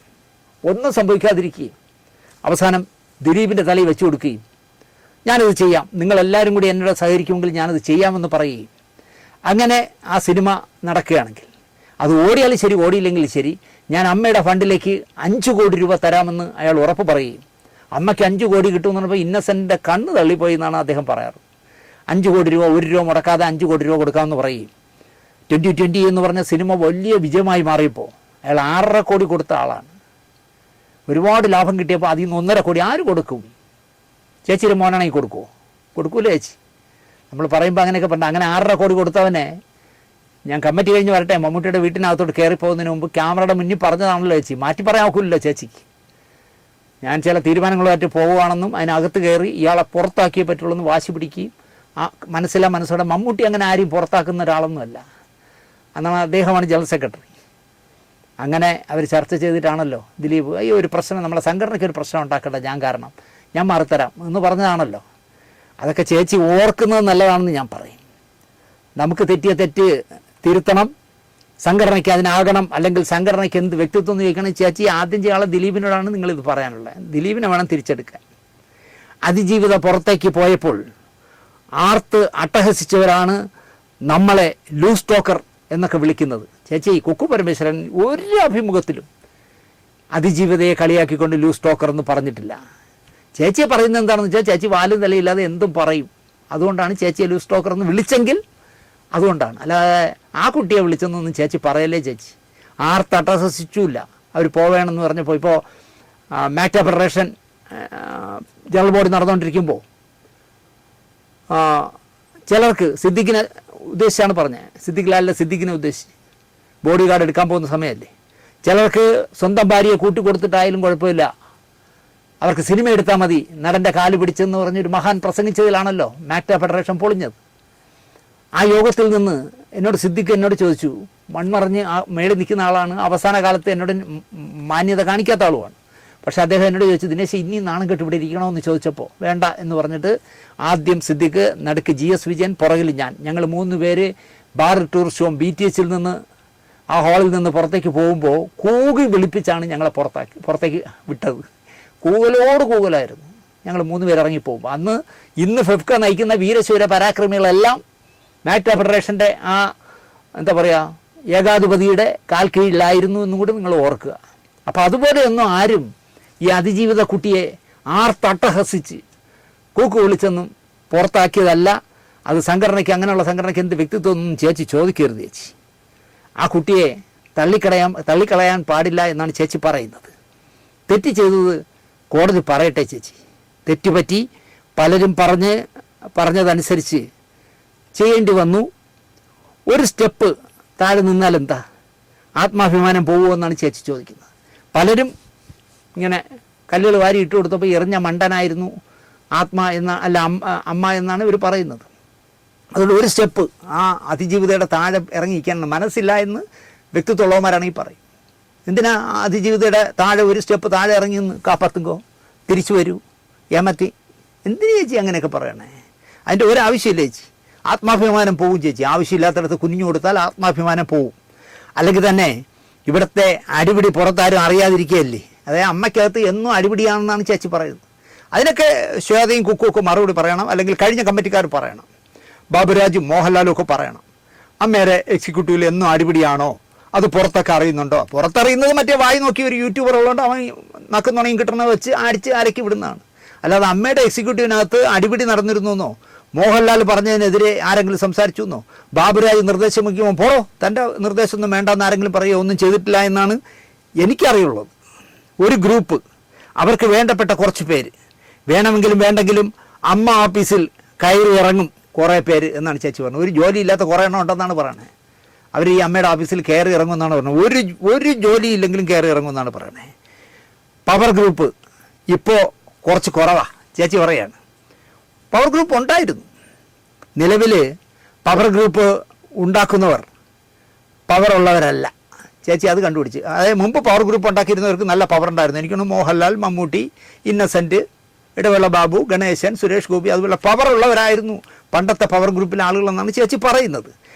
ഒന്നും സംഭവിക്കാതിരിക്കുകയും അവസാനം ദിലീപിൻ്റെ തലയിൽ വെച്ചു കൊടുക്കുകയും ഞാനത് ചെയ്യാം, നിങ്ങളെല്ലാവരും കൂടി എന്നോട് സഹകരിക്കുമെങ്കിൽ ഞാനത് ചെയ്യാമെന്ന് പറയുകയും അങ്ങനെ ആ സിനിമ നടക്കുകയാണെങ്കിൽ, അത് ഓടിയാലും ശരി ഓടിയില്ലെങ്കിൽ ശരി, ഞാൻ അമ്മയുടെ ഫണ്ടിലേക്ക് 5 കോടി രൂപ തരാമെന്ന് അയാൾ ഉറപ്പ് പറയുകയും അമ്മയ്ക്ക് 5 കോടി കിട്ടുമെന്ന് പറഞ്ഞപ്പോൾ ഇന്നസെൻ്റിൻ്റെ കണ്ണ് തള്ളിപ്പോയി എന്നാണ് അദ്ദേഹം പറയാറ്. 5 കോടി രൂപ, 1 രൂപ മുടക്കാതെ 5 കോടി രൂപ കൊടുക്കാമെന്ന് പറയുകയും 2020 എന്ന് പറഞ്ഞ സിനിമ വലിയ വിജയമായി മാറിയപ്പോൾ അയാൾ 6.5 കോടി കൊടുത്ത ആളാണ്. ഒരുപാട് ലാഭം കിട്ടിയപ്പോൾ അതിൽ നിന്ന് 1.5 കോടി ആര് കൊടുക്കും? ചേച്ചിയുടെ മോനാണെങ്കിൽ കൊടുക്കുമോ? കൊടുക്കൂലേ ചേച്ചി? നമ്മൾ പറയുമ്പോൾ അങ്ങനെയൊക്കെ പറഞ്ഞു. അങ്ങനെ 6.5 കോടി കൊടുത്തവനെ ഞാൻ കമ്മിറ്റി കഴിഞ്ഞ് വരട്ടെ, മമ്മൂട്ടിയുടെ വീട്ടിനകത്തോട്ട് കയറിപ്പോകുന്നതിന് മുമ്പ് ക്യാമറയുടെ മുന്നിൽ പറഞ്ഞതാണല്ലോ ചേച്ചി. മാറ്റി പറയാൻ ഒക്കില്ലല്ലോ ചേച്ചിക്ക്. ഞാൻ ചില തീരുമാനങ്ങളുമായിട്ട് പോവുകയാണെന്നും അതിനകത്ത് കയറി ഇയാളെ പുറത്താക്കിയേ പറ്റുള്ളൂ എന്ന് വാശി പിടിക്കുകയും ആ മനസ്സോടെ മമ്മൂട്ടി അങ്ങനെ ആരെയും പുറത്താക്കുന്ന ഒരാളൊന്നുമല്ല. എന്നാണ് അദ്ദേഹമാണ് ജനറൽ സെക്രട്ടറി. അങ്ങനെ അവർ ചർച്ച ചെയ്തിട്ടാണല്ലോ ദിലീപ് അയ്യോ ഒരു പ്രശ്നം, നമ്മളെ സംഘടനയ്ക്ക് ഒരു പ്രശ്നം ഉണ്ടാക്കണ്ട, ഞാൻ കാരണം ഞാൻ മാറിത്തരാം എന്ന് പറഞ്ഞതാണല്ലോ. അതൊക്കെ ചേച്ചി ഓർക്കുന്നത് നല്ലതാണെന്ന് ഞാൻ പറയും. നമുക്ക് തെറ്റിയ തെറ്റ് തിരുത്തണം, സംഘടനയ്ക്ക് അതിനാകണം, അല്ലെങ്കിൽ സംഘടനയ്ക്ക് എന്ത് വ്യക്തിത്വം എന്ന് ചോദിക്കണം. ചേച്ചി ആദ്യം ചെയ്യാനുള്ള ദിലീപിനോടാണ് നിങ്ങളിത് പറയാനുള്ളത്. ദിലീപിനെ വേണം തിരിച്ചെടുക്കാൻ. അതിജീവിത പുറത്തേക്ക് പോയപ്പോൾ ആർത്ത് അട്ടഹസിച്ചവരാണ് നമ്മളെ ലൂസ് ടോക്കർ എന്നൊക്കെ വിളിക്കുന്നത്. ചേച്ചി കുക്കു പരമേശ്വരൻ ഒരു അഭിമുഖത്തിലും അതിജീവിതയെ കളിയാക്കിക്കൊണ്ട് ലൂസ് ടോക്കർ എന്ന് പറഞ്ഞിട്ടില്ല. ചേച്ചിയെ പറയുന്നത് എന്താണെന്ന് വെച്ചാൽ ചേച്ചി വാലും തലയില്ലാതെ എന്തും പറയും. അതുകൊണ്ടാണ് ചേച്ചിയെ ലൂസ് ടോക്കർ എന്ന് വിളിച്ചെങ്കിൽ അതുകൊണ്ടാണ്. അല്ലാതെ ആ കുട്ടിയെ വിളിച്ചെന്നൊന്നും ചേച്ചി പറയല്ലേ. ചേച്ചി ആർത്തട്ടഹസിച്ചില്ല. അവർ പോവേണമെന്ന് പറഞ്ഞപ്പോൾ ഇപ്പോൾ മാക്ട ഫെഡറേഷൻ ജനറൽ ബോഡി നടന്നുകൊണ്ടിരിക്കുമ്പോൾ ചിലർക്ക് സിദ്ദിഖിനെ ഉദ്ദേശിച്ചാണ് പറഞ്ഞത്, സിദ്ദിഖ് ലാലിലെ സിദ്ദിഖിനെ ഉദ്ദേശിച്ച് ബോഡി ഗാർഡ് എടുക്കാൻ പോകുന്ന സമയമല്ലേ. ചിലർക്ക് സ്വന്തം ഭാര്യയെ കൂട്ടിക്കൊടുത്തിട്ടായാലും കുഴപ്പമില്ല, അവർക്ക് സിനിമ എടുത്താൽ മതി, നടൻ്റെ കാല് പിടിച്ചെന്ന് പറഞ്ഞൊരു മഹാൻ പ്രസംഗിച്ചതിലാണല്ലോ മാക്ട ഫെഡറേഷൻ പൊളിഞ്ഞത്. ആ യോഗത്തിൽ നിന്ന് സിദ്ദിഖ് എന്നോട് ചോദിച്ചു, മൺമറിഞ്ഞ് ആ മേളിൽ നിൽക്കുന്ന ആളാണ്, അവസാന കാലത്ത് എന്നോട് മാന്യത കാണിക്കാത്ത ആളുമാണ്. പക്ഷേ അദ്ദേഹം എന്നോട് ചോദിച്ചു, ദിനേശ് ഇനി നാണം കെട്ട് ഇവിടെ ഇരിക്കണമെന്ന് ചോദിച്ചപ്പോൾ വേണ്ട എന്ന് പറഞ്ഞിട്ട് ആദ്യം സിദ്ദിഖ്, നടുക്ക് GS വിജയൻ, പുറകിൽ ഞങ്ങൾ 3 പേര് ബാർ ടൂറിസ്റ്റ് ഹോം BTHൽ നിന്ന് ആ ഹാളിൽ നിന്ന് പുറത്തേക്ക് പോകുമ്പോൾ കൂകി വിളിപ്പിച്ചാണ് ഞങ്ങളെ പുറത്തേക്ക് വിട്ടത്. കൂകലായിരുന്നു. ഞങ്ങൾ 3 പേര് ഇറങ്ങിപ്പോകുമ്പോൾ ഇന്ന് ഫെഫ്ക നയിക്കുന്ന വീരശൂര പരാക്രമികളെല്ലാം മാക്ട ഫെഡറേഷൻ്റെ ആ എന്താ പറയുക ഏകാധിപതിയുടെ കാൽ കീഴിലായിരുന്നു എന്നും കൂടി നിങ്ങൾ ഓർക്കുക. അപ്പോൾ അതുപോലെയൊന്നും ആരും ഈ അതിജീവിത കുട്ടിയെ ആർത്തട്ടഹസിച്ച് കൂക്ക് വിളിച്ചൊന്നും പുറത്താക്കിയതല്ല. അത് സംഘടനയ്ക്ക്, അങ്ങനെയുള്ള സംഘടനയ്ക്ക് എന്ത് വ്യക്തിത്വമൊന്നും ചേച്ചി ചോദിക്കരുത് ചേച്ചി. ആ കുട്ടിയെ തള്ളിക്കളയാൻ പാടില്ല എന്നാണ് ചേച്ചി പറയുന്നത്. തെറ്റ് ചെയ്തത് കോടതി പറയട്ടെ ചേച്ചി. തെറ്റുപറ്റി പലരും പറഞ്ഞതനുസരിച്ച് ചെയ്യേണ്ടി വന്നു. ഒരു സ്റ്റെപ്പ് താഴെ നിന്നാലെന്താ, ആത്മാഭിമാനം പോകുമെന്നാണ് ചേച്ചി ചോദിക്കുന്നത്. പലരും ഇങ്ങനെ കല്ലുകൾ വാരി ഇട്ട് കൊടുത്തപ്പോൾ എറിഞ്ഞ മണ്ടനായിരുന്നു അമ്മ എന്നാണ് ഇവർ പറയുന്നത്. അതുകൊണ്ട് ഒരു സ്റ്റെപ്പ് ആ അതിജീവിതയുടെ താഴെ ഇറങ്ങിയിരിക്കാൻ മനസ്സില്ല എന്ന് വ്യക്തിത്വമുള്ളവന്മാരാണെങ്കിൽ പറയും. എന്തിനാ അതിജീവിതയുടെ താഴെ ഒരു സ്റ്റെപ്പ് താഴെ ഇറങ്ങി നിന്ന് കാപ്പത്തുങ്കോ തിരിച്ചു വരൂ ഏമത്തി, എന്തിനു ചേച്ചി അങ്ങനെയൊക്കെ പറയണേ? അതിൻ്റെ ഒരാവശ്യമില്ല ചേച്ചി. ആത്മാഭിമാനം പോവും ചേച്ചി. ആവശ്യമില്ലാത്തടത്ത് കുനിഞ്ഞു കൊടുത്താൽ ആത്മാഭിമാനം പോവും. അല്ലെങ്കിൽ തന്നെ ഇവിടുത്തെ അടിപിടി പുറത്താരും അറിയാതിരിക്കുകയല്ലേ. അതായത് അമ്മയ്ക്കകത്ത് എന്നും അടിപിടിയാണെന്നാണ് ചേച്ചി പറയുന്നത്. അതിനൊക്കെ ശ്വേതയും കുക്കുമൊക്കെ മറുപടി പറയണം, അല്ലെങ്കിൽ കഴിഞ്ഞ കമ്മിറ്റിക്കാർ പറയണം, ബാബുരാജും മോഹൻലാലും ഒക്കെ പറയണം. അമ്മയുടെ എക്സിക്യൂട്ടീവിൽ എന്നും അടിപിടിയാണോ, അത് പുറത്തൊക്കെ അറിയുന്നുണ്ടോ? പുറത്തറിയുന്നത് മറ്റേ വായി നോക്കി ഒരു യൂട്യൂബർ ഉള്ളതുകൊണ്ട് അവൻ നക്കുന്നുണയും കിട്ടണത് വെച്ച് അടിച്ച് അലക്കി വിടുന്നതാണ്. അല്ലാതെ അമ്മയുടെ എക്സിക്യൂട്ടീവിനകത്ത് അടിപിടി നടന്നിരുന്നോ, മോഹൻലാൽ പറഞ്ഞതിനെതിരെ ആരെങ്കിലും സംസാരിച്ചു എന്നോ, ബാബുരാജ് നിർദ്ദേശം വയ്ക്കുമ്പോൾ പോളോ തൻ്റെ നിർദ്ദേശമൊന്നും വേണ്ടെന്ന് ആരെങ്കിലും പറയുകയോ ഒന്നും ചെയ്തിട്ടില്ല എന്നാണ് എനിക്കറിയുള്ളത്. ഒരു ഗ്രൂപ്പ്, അവർക്ക് വേണ്ടപ്പെട്ട കുറച്ച് പേര്, വേണമെങ്കിലും വേണ്ടെങ്കിലും അമ്മ ഓഫീസിൽ കയറി ഇറങ്ങും കുറേ പേര് എന്നാണ് ചേച്ചി പറഞ്ഞത്. ഒരു ജോലി ഇല്ലാത്ത കുറേ എണ്ണം ഉണ്ടെന്നാണ് പറയണത്. അവർ ഈ അമ്മയുടെ ഓഫീസിൽ കയറി ഇറങ്ങുമെന്നാണ് പറഞ്ഞത്. ഒരു ജോലി ഇല്ലെങ്കിലും കയറി ഇറങ്ങുമെന്നാണ് പറയണത്. പവർ ഗ്രൂപ്പ് ഇപ്പോൾ കുറച്ച് കുറവാണ് ചേച്ചി പറയാണ്. പവർ ഗ്രൂപ്പ് ഉണ്ടായിരുന്നു. നിലവിൽ പവർ ഗ്രൂപ്പ് ഉണ്ടാക്കുന്നവർ പവറുള്ളവരല്ല ചേച്ചി, അത് കണ്ടുപിടിച്ച്. അതായത് മുമ്പ് പവർ ഗ്രൂപ്പ് ഉണ്ടാക്കിയിരുന്നവർക്ക് നല്ല പവർ ഉണ്ടായിരുന്നു. എനിക്കൊന്ന് മോഹൻലാൽ, മമ്മൂട്ടി, ഇന്നസെൻറ്റ്, ഇടവേള ബാബു, ഗണേശൻ, സുരേഷ് ഗോപി, അതുപോലെ പവറുള്ളവരായിരുന്നു പണ്ടത്തെ പവർ ഗ്രൂപ്പിലെ ആളുകളെന്നാണ് ചേച്ചി പറയുന്നത്.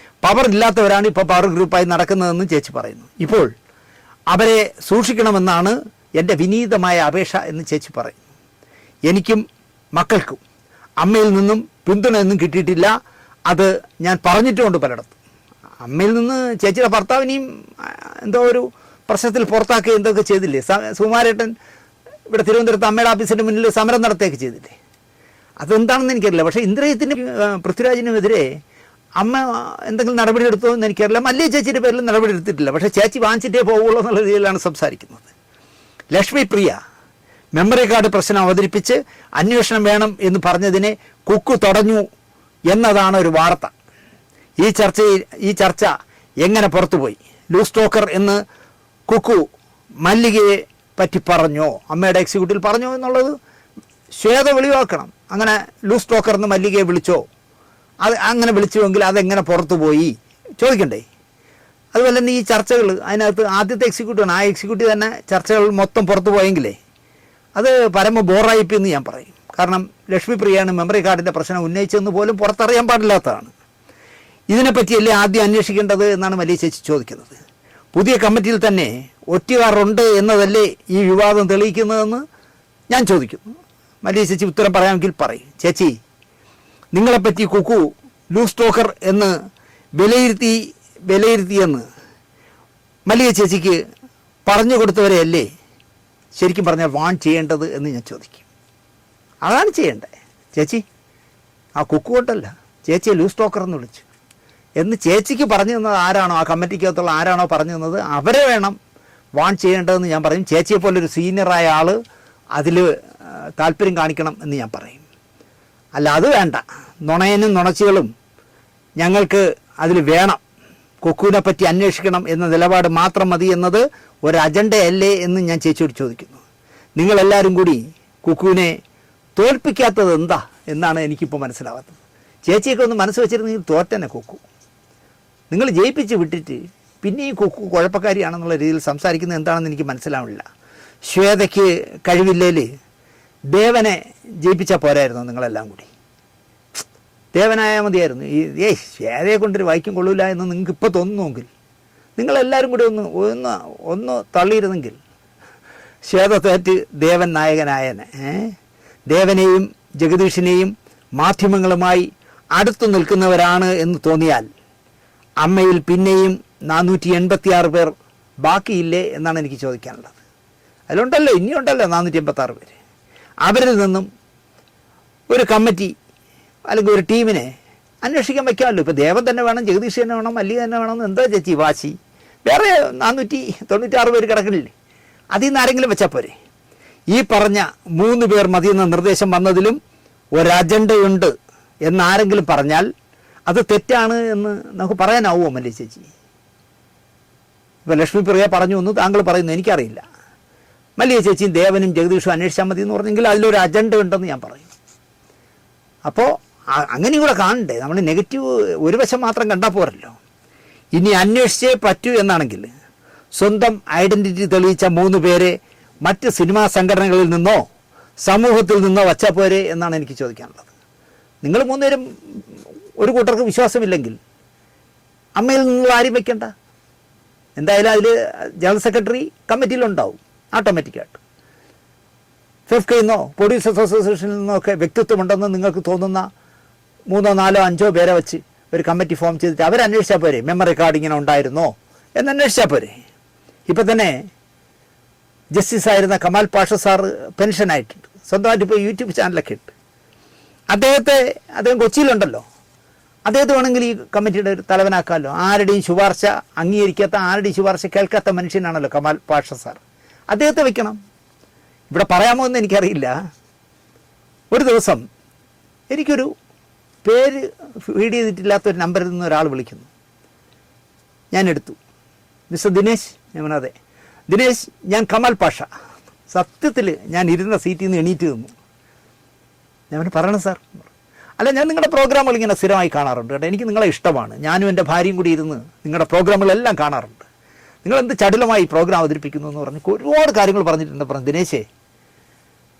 പവർ ഇല്ലാത്തവരാണ് ഇപ്പോൾ പവർ ഗ്രൂപ്പായി നടക്കുന്നതെന്ന് ചേച്ചി പറയുന്നു. ഇപ്പോൾ അവരെ സൂക്ഷിക്കണമെന്നാണ് എൻ്റെ വിനീതമായ അപേക്ഷ എന്ന് ചേച്ചി പറയുന്നു. എനിക്കും മക്കൾക്കും അമ്മയിൽ നിന്നും പിന്തുണയൊന്നും കിട്ടിയിട്ടില്ല. അത് ഞാൻ പറഞ്ഞിട്ടുമുണ്ട് പലയിടത്തും. അമ്മയിൽ നിന്ന് ചേച്ചിയുടെ ഭർത്താവിനെയും എന്തോ ഒരു പ്രശ്നത്തിൽ പുറത്താക്കുക എന്തൊക്കെ ചെയ്തില്ലേ? സുകുമാരേട്ടൻ ഇവിടെ തിരുവനന്തപുരത്ത് അമ്മയുടെ ഓഫീസിൻ്റെ മുന്നിൽ സമരം നടത്തുകയൊക്കെ ചെയ്തില്ലേ? അതെന്താണെന്ന് എനിക്കറിയില്ല. പക്ഷേ ഇന്ദ്രജിത്തിനും പൃഥ്വിരാജിനുമെതിരെ അമ്മ എന്തെങ്കിലും നടപടി എടുത്തോ എന്ന് എനിക്കറിയില്ല. മല്ലിക ചേച്ചിയുടെ പേരിൽ നടപടി എടുത്തിട്ടില്ല. പക്ഷേ ചേച്ചി വാങ്ങിച്ചിട്ടേ പോകുള്ളൂ എന്നുള്ള രീതിയിലാണ് സംസാരിക്കുന്നത്. ലക്ഷ്മി പ്രിയ മെമ്മറി കാർഡ് പ്രശ്നം അവതരിപ്പിച്ച് അന്വേഷണം വേണം എന്ന് പറഞ്ഞതിനെ കുക്കു തടഞ്ഞു എന്നതാണ് ഒരു വാർത്ത. ഈ ചർച്ച എങ്ങനെ പുറത്തുപോയി? ലൂസ് ടോക്കർ എന്ന് കുക്കു മല്ലികയെ പറ്റി പറഞ്ഞോ, അമ്മയുടെ എക്സിക്യൂട്ടീവിൽ പറഞ്ഞോ എന്നുള്ളത് ശ്വേത വെളിവാക്കണം. അങ്ങനെ ലൂസ് ടോക്കർ എന്ന് മല്ലികയെ വിളിച്ചോ? അത് അങ്ങനെ വിളിച്ചുവെങ്കിൽ അതെങ്ങനെ പുറത്തുപോയി ചോദിക്കണ്ടേ? അതുപോലെ തന്നെ ഈ ചർച്ചകൾ, അതിനകത്ത് ആദ്യത്തെ എക്സിക്യൂട്ടീവാണ്, ആ എക്സിക്യൂട്ടീവ് തന്നെ ചർച്ചകൾ മൊത്തം പുറത്തു പോയെങ്കിലേ അത് പരമ ബോറായിപ്പെന്ന് ഞാൻ പറയും. കാരണം ലക്ഷ്മി പ്രിയയാണ് മെമ്മറി കാർഡിൻ്റെ പ്രശ്നം ഉന്നയിച്ചതെന്ന് പോലും പുറത്തറിയാൻ പാടില്ലാത്തതാണ്. ഇതിനെപ്പറ്റിയല്ലേ ആദ്യം അന്വേഷിക്കേണ്ടത് എന്നാണ് മല്ലിക ചേച്ചി ചോദിക്കുന്നത്. പുതിയ കമ്മിറ്റിയിൽ തന്നെ ഒറ്റുകാരുണ്ട് എന്നതല്ലേ ഈ വിവാദം തെളിയിക്കുന്നതെന്ന് ഞാൻ ചോദിക്കുന്നു. മല്ലിക ചേച്ചി ഉത്തരം പറയാമെങ്കിൽ പറയും. ചേച്ചി, നിങ്ങളെപ്പറ്റി കുക്കു ലൂസ് ടോക്കർ എന്ന് വിലയിരുത്തിയെന്ന് മല്ലിക ചേച്ചിക്ക് പറഞ്ഞു കൊടുത്തവരെയല്ലേ ശരിക്കും പറഞ്ഞാൽ വാൺ ചെയ്യേണ്ടത് എന്ന് ഞാൻ ചോദിക്കും. അതാണ് ചെയ്യേണ്ടത് ചേച്ചി. ആ കുക്കു കൊണ്ടല്ല, ചേച്ചിയെ ലൂസ് ടോക്കർ എന്ന് വിളിച്ചു എന്ന് ചേച്ചിക്ക് പറഞ്ഞു തന്നത് ആരാണോ, ആ കമ്മിറ്റിക്കകത്തുള്ള ആരാണോ പറഞ്ഞു തന്നത് അവരെ വേണം വാൺ ചെയ്യേണ്ടതെന്ന് ഞാൻ പറയും. ചേച്ചിയെ പോലൊരു സീനിയറായ ആൾ അതിൽ താല്പര്യം കാണിക്കണം എന്ന് ഞാൻ പറയും. അല്ല, അത് വേണ്ട. നുണയനും നുണച്ചികളും ഞങ്ങൾക്ക് അതിൽ വേണം. കുക്കുവിനെ പറ്റി അന്വേഷിക്കണം എന്ന നിലപാട് മാത്രം മതി എന്നത് ഒരു അജണ്ടയല്ലേ എന്ന് ഞാൻ ചേച്ചിയോട് ചോദിക്കുന്നു. നിങ്ങളെല്ലാവരും കൂടി കുക്കുവിനെ തോൽപ്പിക്കാത്തത് എന്താ എന്നാണ് എനിക്കിപ്പോൾ മനസ്സിലാവാത്തത്. ചേച്ചിയൊക്കെ ഒന്ന് മനസ്സ് വെച്ചിരുന്നെങ്കിൽ തോറ്റനെ കുക്കു. നിങ്ങൾ ജയിപ്പിച്ച് വിട്ടിട്ട് പിന്നെ ഈ കുക്കു കുഴപ്പക്കാരിയാണെന്നുള്ള രീതിയിൽ സംസാരിക്കുന്നത് എന്താണെന്ന് എനിക്ക് മനസ്സിലാവില്ല. ശ്വേതയ്ക്ക് കഴിവില്ലേൽ ദേവനെ ജയിപ്പിച്ചാൽ പോരായിരുന്നു നിങ്ങളെല്ലാം കൂടി. ദേവനായാൽ മതിയായിരുന്നു. ശ്വേതയെ കൊണ്ടൊരു വായിക്കും കൊള്ളൂല എന്ന് നിങ്ങൾക്ക് ഇപ്പോൾ തോന്നുമെങ്കിൽ നിങ്ങളെല്ലാവരും കൂടി ഒന്ന് തള്ളിയിരുന്നെങ്കിൽ ശ്വേത തോറ്റ് ദേവൻ നായകനായനെ. ദേവനെയും ജഗദീഷിനെയും മാധ്യമങ്ങളുമായി അടുത്തു നിൽക്കുന്നവരാണ് എന്ന് തോന്നിയാൽ അമ്മയിൽ പിന്നെയും 486 പേർ ബാക്കിയില്ലേ എന്നാണ് എനിക്ക് ചോദിക്കാനുള്ളത്. അതിലുണ്ടല്ലോ, ഇനിയുണ്ടല്ലോ 486 പേര്. അവരിൽ നിന്നും ഒരു കമ്മിറ്റി അല്ലെങ്കിൽ ഒരു ടീമിനെ അന്വേഷിക്കാൻ വയ്ക്കാമല്ലോ. ഇപ്പോൾ ദേവൻ തന്നെ വേണം, ജഗദീഷ് തന്നെ വേണം, മല്ലിക തന്നെ വേണമെന്ന് എന്താ ചേച്ചി വാശി? വേറെ 496 പേര് കിടക്കണില്ലേ? അതിൽ നിന്ന് ആരെങ്കിലും വെച്ചാൽ പോരെ? ഈ പറഞ്ഞ 3 പേർ മതിയെന്ന നിർദ്ദേശം വന്നതിലും ഒരു അജണ്ടയുണ്ട് എന്നാരെങ്കിലും പറഞ്ഞാൽ അത് തെറ്റാണ് എന്ന് നമുക്ക് പറയാനാവുമോ മല്ലി ചേച്ചി? ഇപ്പോൾ ലക്ഷ്മി പ്രിയ പറഞ്ഞു എന്ന് താങ്കൾ പറയുന്നു, എനിക്കറിയില്ല. മല്ലിക ചേച്ചിയും ദേവനും ജഗദീഷും അന്വേഷിച്ചാൽ മതി എന്ന് പറഞ്ഞെങ്കിൽ അതിലൊരു അജണ്ട ഉണ്ടെന്ന് ഞാൻ പറയും. അപ്പോൾ അങ്ങനെയും കൂടെ കാണണ്ടേ? നമ്മൾ നെഗറ്റീവ് ഒരു വശം മാത്രം കണ്ടാൽ പോരല്ലോ. ഇനി അന്വേഷിച്ചേ പറ്റൂ എന്നാണെങ്കിൽ സ്വന്തം ഐഡൻറ്റിറ്റി തെളിയിച്ച 3 പേരെ മറ്റ് സിനിമാ സംഘടനകളിൽ നിന്നോ സമൂഹത്തിൽ നിന്നോ വച്ചാൽ പോരെ എന്നാണ് എനിക്ക് ചോദിക്കാനുള്ളത്. നിങ്ങൾ 3 പേരും ഒരു കൂട്ടർക്ക് വിശ്വാസമില്ലെങ്കിൽ അമ്മയിൽ നിങ്ങൾ ആരും വയ്ക്കണ്ട. എന്തായാലും അതിൽ ജനറൽ സെക്രട്ടറി കമ്മിറ്റിയിലുണ്ടാവും ഓട്ടോമാറ്റിക്കായിട്ട്. ഫിഫ്കയിൽ നിന്നോ പ്രൊഡ്യൂസേഴ്സ് അസോസിയേഷനിൽ നിന്നോ ഒക്കെ വ്യക്തിത്വമുണ്ടെന്ന് നിങ്ങൾക്ക് തോന്നുന്ന 3, 4, 5 പേരെ വെച്ച് ഒരു കമ്മിറ്റി ഫോം ചെയ്തിട്ട് അവരന്വേഷിച്ചാൽ പോരെ മെമ്മറി കാർഡ് ഇങ്ങനെ ഉണ്ടായിരുന്നോ എന്നന്വേഷിച്ചാൽ പോരെ. ഇപ്പം തന്നെ ജസ്റ്റിസായിരുന്ന കമാൽ പാഷ സാറ് പെൻഷനായിട്ടുണ്ട്, സ്വന്തമായിട്ട് ഇപ്പോൾ യൂട്യൂബ് ചാനലൊക്കെ ഉണ്ട്. അദ്ദേഹം കൊച്ചിയിലുണ്ടല്ലോ, അദ്ദേഹത്തെ വേണമെങ്കിൽ ഈ കമ്മിറ്റിയുടെ ഒരു തലവനാക്കാമല്ലോ. ആരുടെയും ശുപാർശ അംഗീകരിക്കാത്ത, ആരുടെയും ശുപാർശ കേൾക്കാത്ത മനുഷ്യനാണല്ലോ കമാൽ പാഷ സാർ. അദ്ദേഹത്തെ വെക്കണം. ഇവിടെ പറയാമോ എന്ന് എനിക്കറിയില്ല. ഒരു ദിവസം എനിക്കൊരു പേര് ഫീഡ് ചെയ്തിട്ടില്ലാത്തൊരു നമ്പറിൽ നിന്ന് ഒരാൾ വിളിക്കുന്നു. ഞാൻ എടുത്തു. മിസ്റ്റർ ദിനേശ്? ഞാൻ അതെ. ദിനേശ്, ഞാൻ കമാൽ പാഷ. സത്യത്തിൽ ഞാൻ ഇരുന്ന സീറ്റിൽ നിന്ന് എണീറ്റ് നിന്നു. ഞാൻ പറയണം സാർ. അല്ല, ഞാൻ നിങ്ങളുടെ പ്രോഗ്രാമുകൾ ഇങ്ങനെ സ്ഥിരമായി കാണാറുണ്ട് കേട്ടോ, എനിക്ക് നിങ്ങളെ ഇഷ്ടമാണ്. ഞാനും എൻ്റെ ഭാര്യയും കൂടി ഇരുന്ന് നിങ്ങളുടെ പ്രോഗ്രാമുകളെല്ലാം കാണാറുണ്ട്. നിങ്ങളെന്ത് ചടുലമായി പ്രോഗ്രാം അവതരിപ്പിക്കുന്നു എന്ന് പറഞ്ഞ് ഒരുപാട് കാര്യങ്ങൾ പറഞ്ഞിട്ടുണ്ട്. പറഞ്ഞു ദിനേശേ,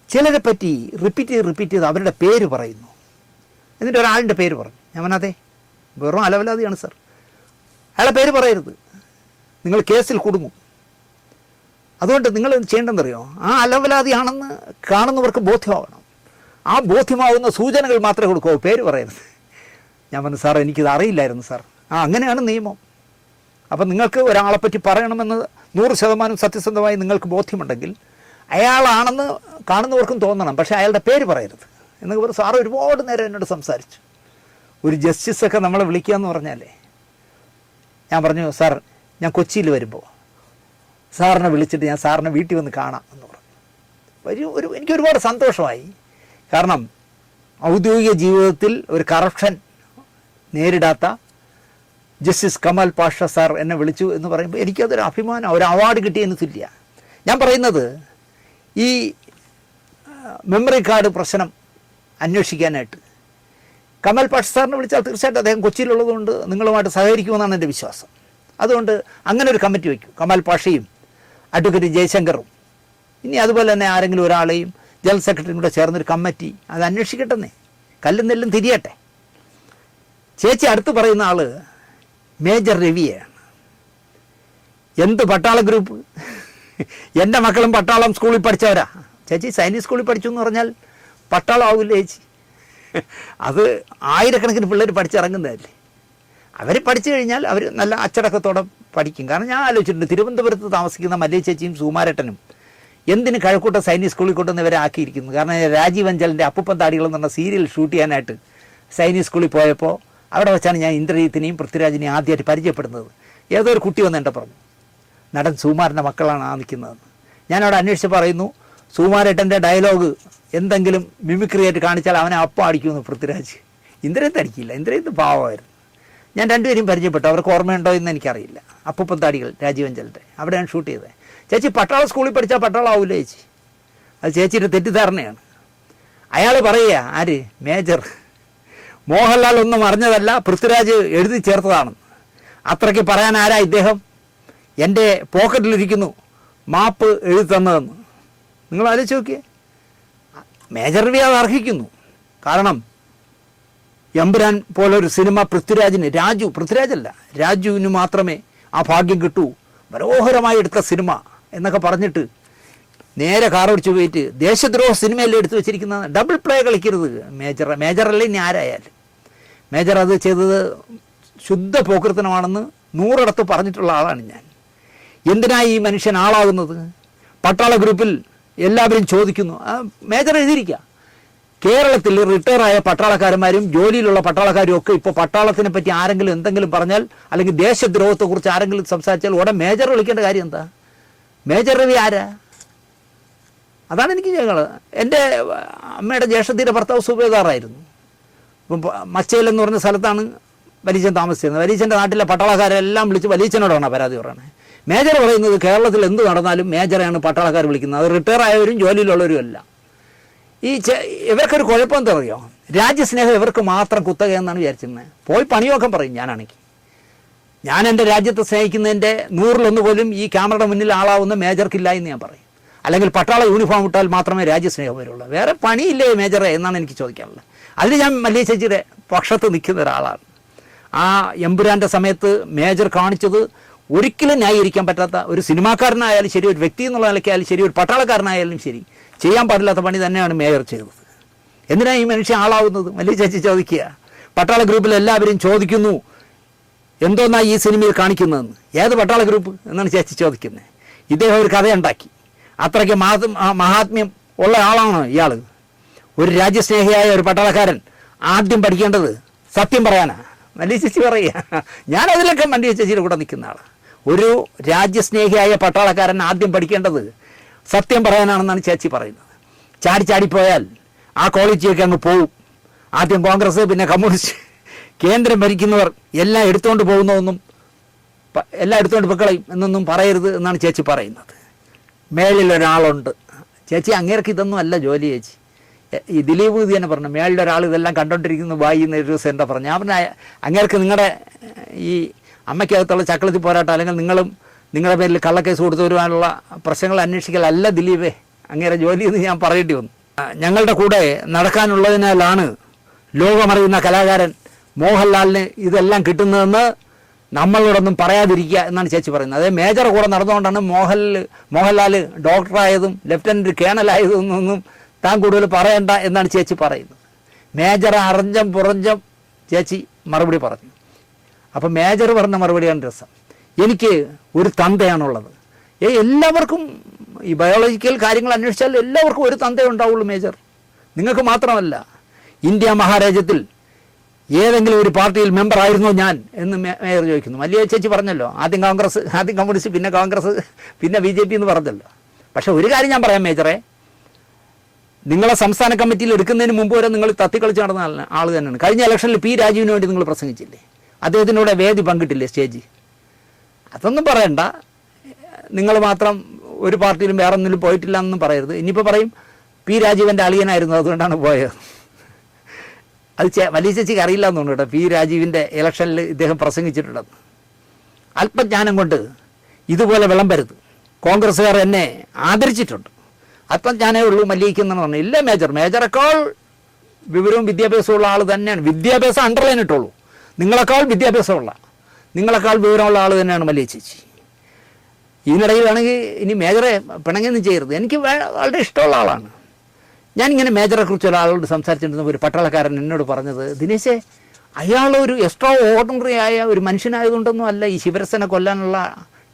ചിലരെ പറ്റി റിപ്പീറ്റ് ചെയ്ത് അവരുടെ പേര് പറയുന്നു, എന്നിട്ട് ഒരാളിൻ്റെ പേര് പറഞ്ഞു. ഞാൻ അതെ, വെറും അലവലാതിയാണ് സാർ, അയാളെ പേര് പറയരുത്, നിങ്ങൾ കേസിൽ കുടുങ്ങും. അതുകൊണ്ട് നിങ്ങൾ ചെയ്യേണ്ടതെന്നറിയോ, ആ അലവലാതിയാണെന്ന് കാണുന്നവർക്ക് ബോധ്യമാവണം. ആ ബോധ്യമാവുന്ന സൂചനകൾ മാത്രമേ കൊടുക്കാവൂ, പേര് പറയരുത്. ഞാൻ പറഞ്ഞു സാർ, എനിക്കിത് അറിയില്ലായിരുന്നു സാർ. അങ്ങനെയാണ് നിയമം. അപ്പം നിങ്ങൾക്ക് ഒരാളെപ്പറ്റി പറയണമെന്ന് 100% സത്യസന്ധമായി നിങ്ങൾക്ക് ബോധ്യമുണ്ടെങ്കിൽ അയാളാണെന്ന് കാണുന്നവർക്കും തോന്നണം, പക്ഷേ അയാളുടെ പേര് പറയരുത് എന്നൊക്കെ പറഞ്ഞു. സാറ് ഒരുപാട് നേരം എന്നോട് സംസാരിച്ചു. ഒരു ജസ്റ്റിസൊക്കെ നമ്മളെ വിളിക്കുക എന്ന് പറഞ്ഞാലേ, ഞാൻ പറഞ്ഞു സാർ, ഞാൻ കൊച്ചിയിൽ വരുമ്പോൾ സാറിനെ വിളിച്ചിട്ട് ഞാൻ സാറിനെ വീട്ടിൽ വന്ന് കാണാം എന്ന് പറഞ്ഞു. എനിക്ക് ഒരുപാട് സന്തോഷമായി. കാരണം ഔദ്യോഗിക ജീവിതത്തിൽ ഒരു കറപ്ഷൻ നേരിടാത്ത ജസ്റ്റിസ് കമാൽ പാഷ സാർ എന്നെ വിളിച്ചു എന്ന് പറയുമ്പോൾ എനിക്കതൊരു അഭിമാനം, ഒരു അവാർഡ് കിട്ടിയതിന് തുല്യ. ഞാൻ പറയുന്നത്, ഈ മെമ്മറി കാർഡ് പ്രശ്നം അന്വേഷിക്കാനായിട്ട് കമാൽ പാഷ സാറിനെ വിളിച്ചാൽ തീർച്ചയായിട്ടും അദ്ദേഹം കൊച്ചിയിലുള്ളതുകൊണ്ട് നിങ്ങളുമായിട്ട് സഹകരിക്കുമെന്നാണ് എൻ്റെ വിശ്വാസം. അതുകൊണ്ട് അങ്ങനെ ഒരു കമ്മിറ്റി വയ്ക്കും. കമാൽ പാഷയും അഡ്വക്കേറ്റ് ജയശങ്കറും ഇനി അതുപോലെ തന്നെ ആരെങ്കിലും ഒരാളെയും ജനറൽ സെക്രട്ടറിയും കൂടെ ചേർന്നൊരു കമ്മിറ്റി അത് അന്വേഷിക്കട്ടെന്നേ, കല്ലും നെല്ലും തിരിയട്ടെ. ചേച്ചി അടുത്ത് പറയുന്ന ആൾ മേജർ രവിയാണ്. എന്ത് പട്ടാള ഗ്രൂപ്പ്! എൻ്റെ മക്കളും പട്ടാളം സ്കൂളിൽ പഠിച്ചവരാ. ചേച്ചി സൈനിക സ്കൂളിൽ പഠിച്ചു എന്ന് പറഞ്ഞാൽ പട്ടാളം ആവില്ല ചേച്ചി. അത് ആയിരക്കണക്കിന് പിള്ളേർ പഠിച്ചിറങ്ങുന്നതല്ലേ. അവർ പഠിച്ചു കഴിഞ്ഞാൽ അവർ നല്ല അച്ചടക്കത്തോടെ പഠിക്കും. കാരണം ഞാൻ ആലോചിച്ചിട്ടുണ്ട്, തിരുവനന്തപുരത്ത് താമസിക്കുന്ന മല്ലിക ചേച്ചിയും സുകുമാരേട്ടനും എന്തിന് കഴക്കൂട്ട സൈനിക സ്കൂളിൽ കൊണ്ടുവന്ന് ഇവരെ ആക്കിയിരിക്കുന്നു. കാരണം രാജീവ് അഞ്ചലിൻ്റെ അപ്പൂപ്പൻ താടികൾ എന്ന് പറഞ്ഞ സീരിയൽ ഷൂട്ട് ചെയ്യാനായിട്ട് സൈനിക സ്കൂളിൽ പോയപ്പോൾ അവിടെ വെച്ചാണ് ഞാൻ ഇന്ദ്രജിത്തിനെയും പൃഥ്വിരാജിനെയും ആദ്യമായിട്ട് പരിചയപ്പെടുന്നത്. ഏതോ ഒരു കുട്ടി വന്ന് എൻ്റെ പറഞ്ഞു, നടൻ സുകുമാരൻ്റെ മക്കളാണ് ആ നിൽക്കുന്നതെന്ന്. ഞാനവിടെ അന്വേഷിച്ച് പറയുന്നു, സുകുമാരേട്ടൻ്റെ ഡയലോഗ് എന്തെങ്കിലും മിമിക്രിയായിട്ട് കാണിച്ചാൽ അവനെ അപ്പം അടിക്കുമെന്ന് പൃഥ്വിരാജ്. ഇന്ദ്രജിത്ത് അടിക്കില്ല, ഇന്ദ്രജിത്ത് പാവമായിരുന്നു. ഞാൻ രണ്ടുപേരും പരിചയപ്പെട്ടു. അവർക്ക് ഓർമ്മയുണ്ടോ എന്ന് എനിക്കറിയില്ല. അപ്പൂപ്പൻ താടികൾ രാജീവ് അഞ്ചലിൻ്റെ അവിടെയാണ് ഷൂട്ട് ചെയ്തത്. ചേച്ചി പട്ടാള സ്കൂളിൽ പഠിച്ചാൽ പട്ടാളം ആവില്ല ചേച്ചി, അത് ചേച്ചിയുടെ തെറ്റിദ്ധാരണയാണ്. അയാൾ പറയുക, ആര്? മേജർ മോഹൻലാൽ ഒന്നും അറിഞ്ഞതല്ല, പൃഥ്വിരാജ് എഴുതി ചേർത്തതാണ്. അത്രയ്ക്ക് പറയാൻ ആരാ ഇദ്ദേഹം? എൻ്റെ പോക്കറ്റിലിരിക്കുന്നു മാപ്പ് എഴുതി തന്നതെന്ന്. നിങ്ങൾ ആലോചിച്ച് നോക്കിയേ. മേജർ രവി അത് അർഹിക്കുന്നു. കാരണം എമ്പുരാൻ പോലൊരു സിനിമ പൃഥ്വിരാജല്ല രാജുവിന് മാത്രമേ ആ ഭാഗ്യം കിട്ടൂ. മനോഹരമായി എടുത്ത സിനിമ എന്നൊക്കെ പറഞ്ഞിട്ട് നേരെ കാറോടിച്ച് പോയിട്ട് ദേശദ്രോഹ സിനിമയല്ലേ എടുത്തു വെച്ചിരിക്കുന്ന. ഡബിൾ പ്ലേ കളിക്കരുത് മേജറല്ലേ ഇനി ആരായാലും. മേജർ അത് ചെയ്തത് ശുദ്ധ പോക്കൃത്തനമാണെന്ന് 100 ഇടത്ത് പറഞ്ഞിട്ടുള്ള ആളാണ് ഞാൻ. എന്തിനായി ഈ മനുഷ്യൻ ആളാകുന്നത്? പട്ടാള ഗ്രൂപ്പിൽ എല്ലാവരും ചോദിക്കുന്നു. മേജർ എഴുതിയിരിക്കുക, കേരളത്തിൽ റിട്ടയറായ പട്ടാളക്കാരന്മാരും ജോലിയിലുള്ള പട്ടാളക്കാരും ഒക്കെ ഇപ്പോൾ പട്ടാളത്തിനെ പറ്റി ആരെങ്കിലും എന്തെങ്കിലും പറഞ്ഞാൽ അല്ലെങ്കിൽ ദേശദ്രോഹത്തെക്കുറിച്ച് ആരെങ്കിലും സംസാരിച്ചാൽ ഉടനെ മേജർ വിളിക്കേണ്ട കാര്യം എന്താ? മേജർ രവി ആരാ? അതാണ് എനിക്ക് ഞങ്ങൾ. എൻ്റെ അമ്മയുടെ ജ്യേഷ്ഠത്തിൻ്റെ ഭർത്താവ് സുബേദാറായിരുന്നു. ഇപ്പം മച്ചയിൽ എന്ന് പറഞ്ഞ സ്ഥലത്താണ് വലിയച്ഛൻ താമസിച്ചിരുന്നത്. വലിയച്ഛൻ്റെ നാട്ടിലെ പട്ടാളക്കാരെല്ലാം വിളിച്ച് വലിയച്ഛനോടാണ് പരാതി പറയുന്നത്. മേജർ പറയുന്നത് കേരളത്തിൽ എന്ത് നടന്നാലും മേജറാണ് പട്ടാളക്കാർ വിളിക്കുന്നത്. അത് റിട്ടയർ ആയവരും ജോലിയിലുള്ളവരും അല്ല. ഇവർക്കൊരു കുഴപ്പം എന്താ അറിയോ? രാജ്യസ്നേഹം ഇവർക്ക് മാത്രം കുത്തകയെന്നാണ് വിചാരിച്ചിരുന്നത്. പോയി പണിയൊക്കെ പറയും. ഞാനാണെങ്കിൽ ഞാൻ എൻ്റെ രാജ്യത്തെ സ്നേഹിക്കുന്നതിൻ്റെ 100-1 പോലും ഈ ക്യാമറയുടെ മുന്നിൽ ആളാവുന്ന മേജർക്കില്ല എന്ന് ഞാൻ പറയും. അല്ലെങ്കിൽ പട്ടാള യൂണിഫോം ഇട്ടാൽ മാത്രമേ രാജ്യസ്നേഹം വരുള്ളൂ. വേറെ പണിയില്ലേ മേജറെ എന്നാണ് എനിക്ക് ചോദിക്കാനുള്ളത്. അതിൽ ഞാൻ മല്ലിക ചേച്ചിയുടെ പക്ഷത്ത് നിൽക്കുന്ന ഒരാളാണ്. ആ എമ്പുരാൻ്റെ സമയത്ത് മേജർ കാണിച്ചത് ഒരിക്കലും ന്യായീകരിക്കാൻ പറ്റാത്ത, ഒരു സിനിമാക്കാരനായാലും ശരി, ഒരു വ്യക്തി എന്നുള്ള നിലയ്ക്കായാലും ശരി, ഒരു പട്ടാളക്കാരനായാലും ശരി, ചെയ്യാൻ പാടില്ലാത്ത പണി തന്നെയാണ് മേജർ ചെയ്തത്. എന്തിനാണ് ഈ മനുഷ്യൻ ആളാവുന്നത്? മല്ലിക ചേച്ചി ചോദിക്കുക. പട്ടാള ഗ്രൂപ്പിൽ എല്ലാവരും ചോദിക്കുന്നു, എന്തോന്നാ ഈ സിനിമയിൽ കാണിക്കുന്നതെന്ന്. ഏത് പട്ടാള ഗ്രൂപ്പ് എന്നാണ് ചേച്ചി ചോദിക്കുന്നത്. ഇദ്ദേഹം ഒരു കഥയുണ്ടാക്കി. അത്രയ്ക്ക് മഹാത്മ്യം ഉള്ള ആളാണ് ഇയാൾ. ഒരു രാജ്യസ്നേഹിയായ ഒരു പട്ടാളക്കാരൻ ആദ്യം പഠിക്കേണ്ടത് സത്യം പറയാനാണ്. മല്ലിക ചേച്ചി പറയുക. ഞാനതിലൊക്കെ മല്ലിക ചേച്ചിയുടെ കൂടെ നിൽക്കുന്ന ആളാണ്. ഒരു രാജ്യസ്നേഹിയായ പട്ടാളക്കാരൻ ആദ്യം പഠിക്കേണ്ടത് സത്യം പറയാനാണെന്നാണ് ചേച്ചി പറയുന്നത്. ചാടിപ്പോയാൽ ആ ക്വാളിറ്റിയൊക്കെ അങ്ങ് പോവും. ആദ്യം കോൺഗ്രസ്, പിന്നെ കമ്മ്യൂണിസ്റ്റ്, കേന്ദ്രം ഭരിക്കുന്നവർ എല്ലാം എടുത്തുകൊണ്ട് പോകുന്നതൊന്നും എല്ലാം എടുത്തുകൊണ്ട് പൊക്കളയും എന്നൊന്നും പറയരുത് എന്നാണ് ചേച്ചി പറയുന്നത്. മേളിലൊരാളുണ്ട്. ചേച്ചി അങ്ങേർക്ക് ഇതൊന്നും അല്ല ജോലി. ചേച്ചി ഈ ദിലീപ് ഇത് തന്നെ പറഞ്ഞു, മേളിലൊരാൾ ഇതെല്ലാം കണ്ടോണ്ടിരിക്കുന്നു ബായി എന്നൊരു ദിവസം എന്താ പറഞ്ഞു. ഞാൻ പറഞ്ഞ അങ്ങേർക്ക് നിങ്ങളുടെ ഈ അമ്മയ്ക്കകത്തുള്ള ചക്കളത്തി പോരാട്ടം അല്ലെങ്കിൽ നിങ്ങളുടെ പേരിൽ കള്ളക്കേസ് കൊടുത്തുവരുവാനുള്ള പ്രശ്നങ്ങൾ അന്വേഷിക്കലല്ല ദിലീപേ അങ്ങേരെ ജോലി എന്ന് ഞാൻ പറയേണ്ടി വന്നു. ഞങ്ങളുടെ കൂടെ നടക്കാനുള്ളതിനാലാണ് ലോകമറിയുന്ന കലാകാരൻ മോഹൻലാലിന് ഇതെല്ലാം കിട്ടുന്നതെന്ന് നമ്മളോടൊന്നും പറയാതിരിക്കുക എന്നാണ് ചേച്ചി പറയുന്നത്. അതേ മേജർ കൂടെ നടന്നുകൊണ്ടാണ് മോഹൻലാൽ ഡോക്ടറായതും ലെഫ്റ്റനൻറ്റ് കേണലായതും എന്നൊന്നും താൻ കൂടുതൽ പറയണ്ട എന്നാണ് ചേച്ചി പറയുന്നത്. മേജർ അറിഞ്ഞം പുറഞ്ഞം ചേച്ചി മറുപടി പറഞ്ഞു. അപ്പം മേജർ പറഞ്ഞ മറുപടിയാണ് രസം. എനിക്ക് ഒരു തന്തയാണുള്ളത്. എല്ലാവർക്കും ഈ ബയോളജിക്കൽ കാര്യങ്ങൾ അന്വേഷിച്ചാൽ എല്ലാവർക്കും ഒരു തന്തയേ ഉണ്ടാവുള്ളൂ മേജർ. നിങ്ങൾക്ക് മാത്രമല്ല. ഇന്ത്യ മഹാരാജ്യത്തിൽ ഏതെങ്കിലും ഒരു പാർട്ടിയിൽ മെമ്പർ ആയിരുന്നോ ഞാൻ എന്ന് മേയർ ചോദിക്കുന്നു. മല്ലിക ചേച്ചി പറഞ്ഞല്ലോ, ആദ്യം കോൺഗ്രസ്, ആദ്യം കമ്മ്യൂണിസ്റ്റ്, പിന്നെ കോൺഗ്രസ്, പിന്നെ BJP എന്ന് പറഞ്ഞല്ലോ. പക്ഷെ ഒരു കാര്യം ഞാൻ പറയാം മേജറെ, നിങ്ങളെ സംസ്ഥാന കമ്മിറ്റിയിൽ എടുക്കുന്നതിന് മുമ്പ് വരെ നിങ്ങൾ തത്തിക്കളിച്ച് നടന്ന ആൾ തന്നെയാണ്. കഴിഞ്ഞ ഇലക്ഷനിൽ P. രാജീവിന് വേണ്ടി നിങ്ങൾ പ്രസംഗിച്ചില്ലേ? അദ്ദേഹത്തിനൂടെ വേദി പങ്കിട്ടില്ലേ, സ്റ്റേജ്? അതൊന്നും പറയണ്ട. നിങ്ങൾ മാത്രം ഒരു പാർട്ടിയിലും വേറെ ഒന്നിലും പോയിട്ടില്ല എന്നൊന്നും പറയരുത്. ഇനിയിപ്പോൾ പറയും P. രാജീവൻ്റെ അളിയനായിരുന്നു അതുകൊണ്ടാണ് പോയത്. അത് വലിയ ചേച്ചിക്ക് അറിയില്ല എന്ന് തോന്നുന്നു കേട്ടോ. P. രാജീവിൻ്റെ ഇലക്ഷനിൽ ഇദ്ദേഹം പ്രസംഗിച്ചിട്ടുള്ളത്. അല്പജ്ഞാനം കൊണ്ട് ഇതുപോലെ വിളമ്പരുത്. കോൺഗ്രസ്സുകാർ എന്നെ ആദരിച്ചിട്ടുണ്ട്. അല്പജ്ഞാനേ ഉള്ളൂ മല്ലികയ്ക്കെന്നാണ് പറഞ്ഞത്. ഇല്ല മേജറേക്കാൾ വിവരവും വിദ്യാഭ്യാസമുള്ള ആൾ തന്നെയാണ്. വിദ്യാഭ്യാസം അണ്ടർലൈൻ ഇട്ടുള്ളൂ. നിങ്ങളെക്കാൾ വിദ്യാഭ്യാസമുള്ള, നിങ്ങളെക്കാൾ വിവരമുള്ള ആൾ തന്നെയാണ് മല്ലിക ചേച്ചി. ഇതിനിടയിലാണെങ്കിൽ ഇനി മേജറെ പിണങ്ങൊന്നും ചെയ്യരുത്. എനിക്ക് വളരെ ഇഷ്ടമുള്ള ആളാണ്. ഞാനിങ്ങനെ മേജറെക്കുറിച്ച് ഒരാളോട് സംസാരിച്ചിരുന്ന ഒരു പട്ടാളക്കാരൻ എന്നോട് പറഞ്ഞത്, ദിനേശേ, അയാളൊരു എക്സ്ട്രാ ഓർഡിനറി ആയ ഒരു മനുഷ്യനായതുകൊണ്ടൊന്നും അല്ല ഈ ശിവരസനെ കൊല്ലാനുള്ള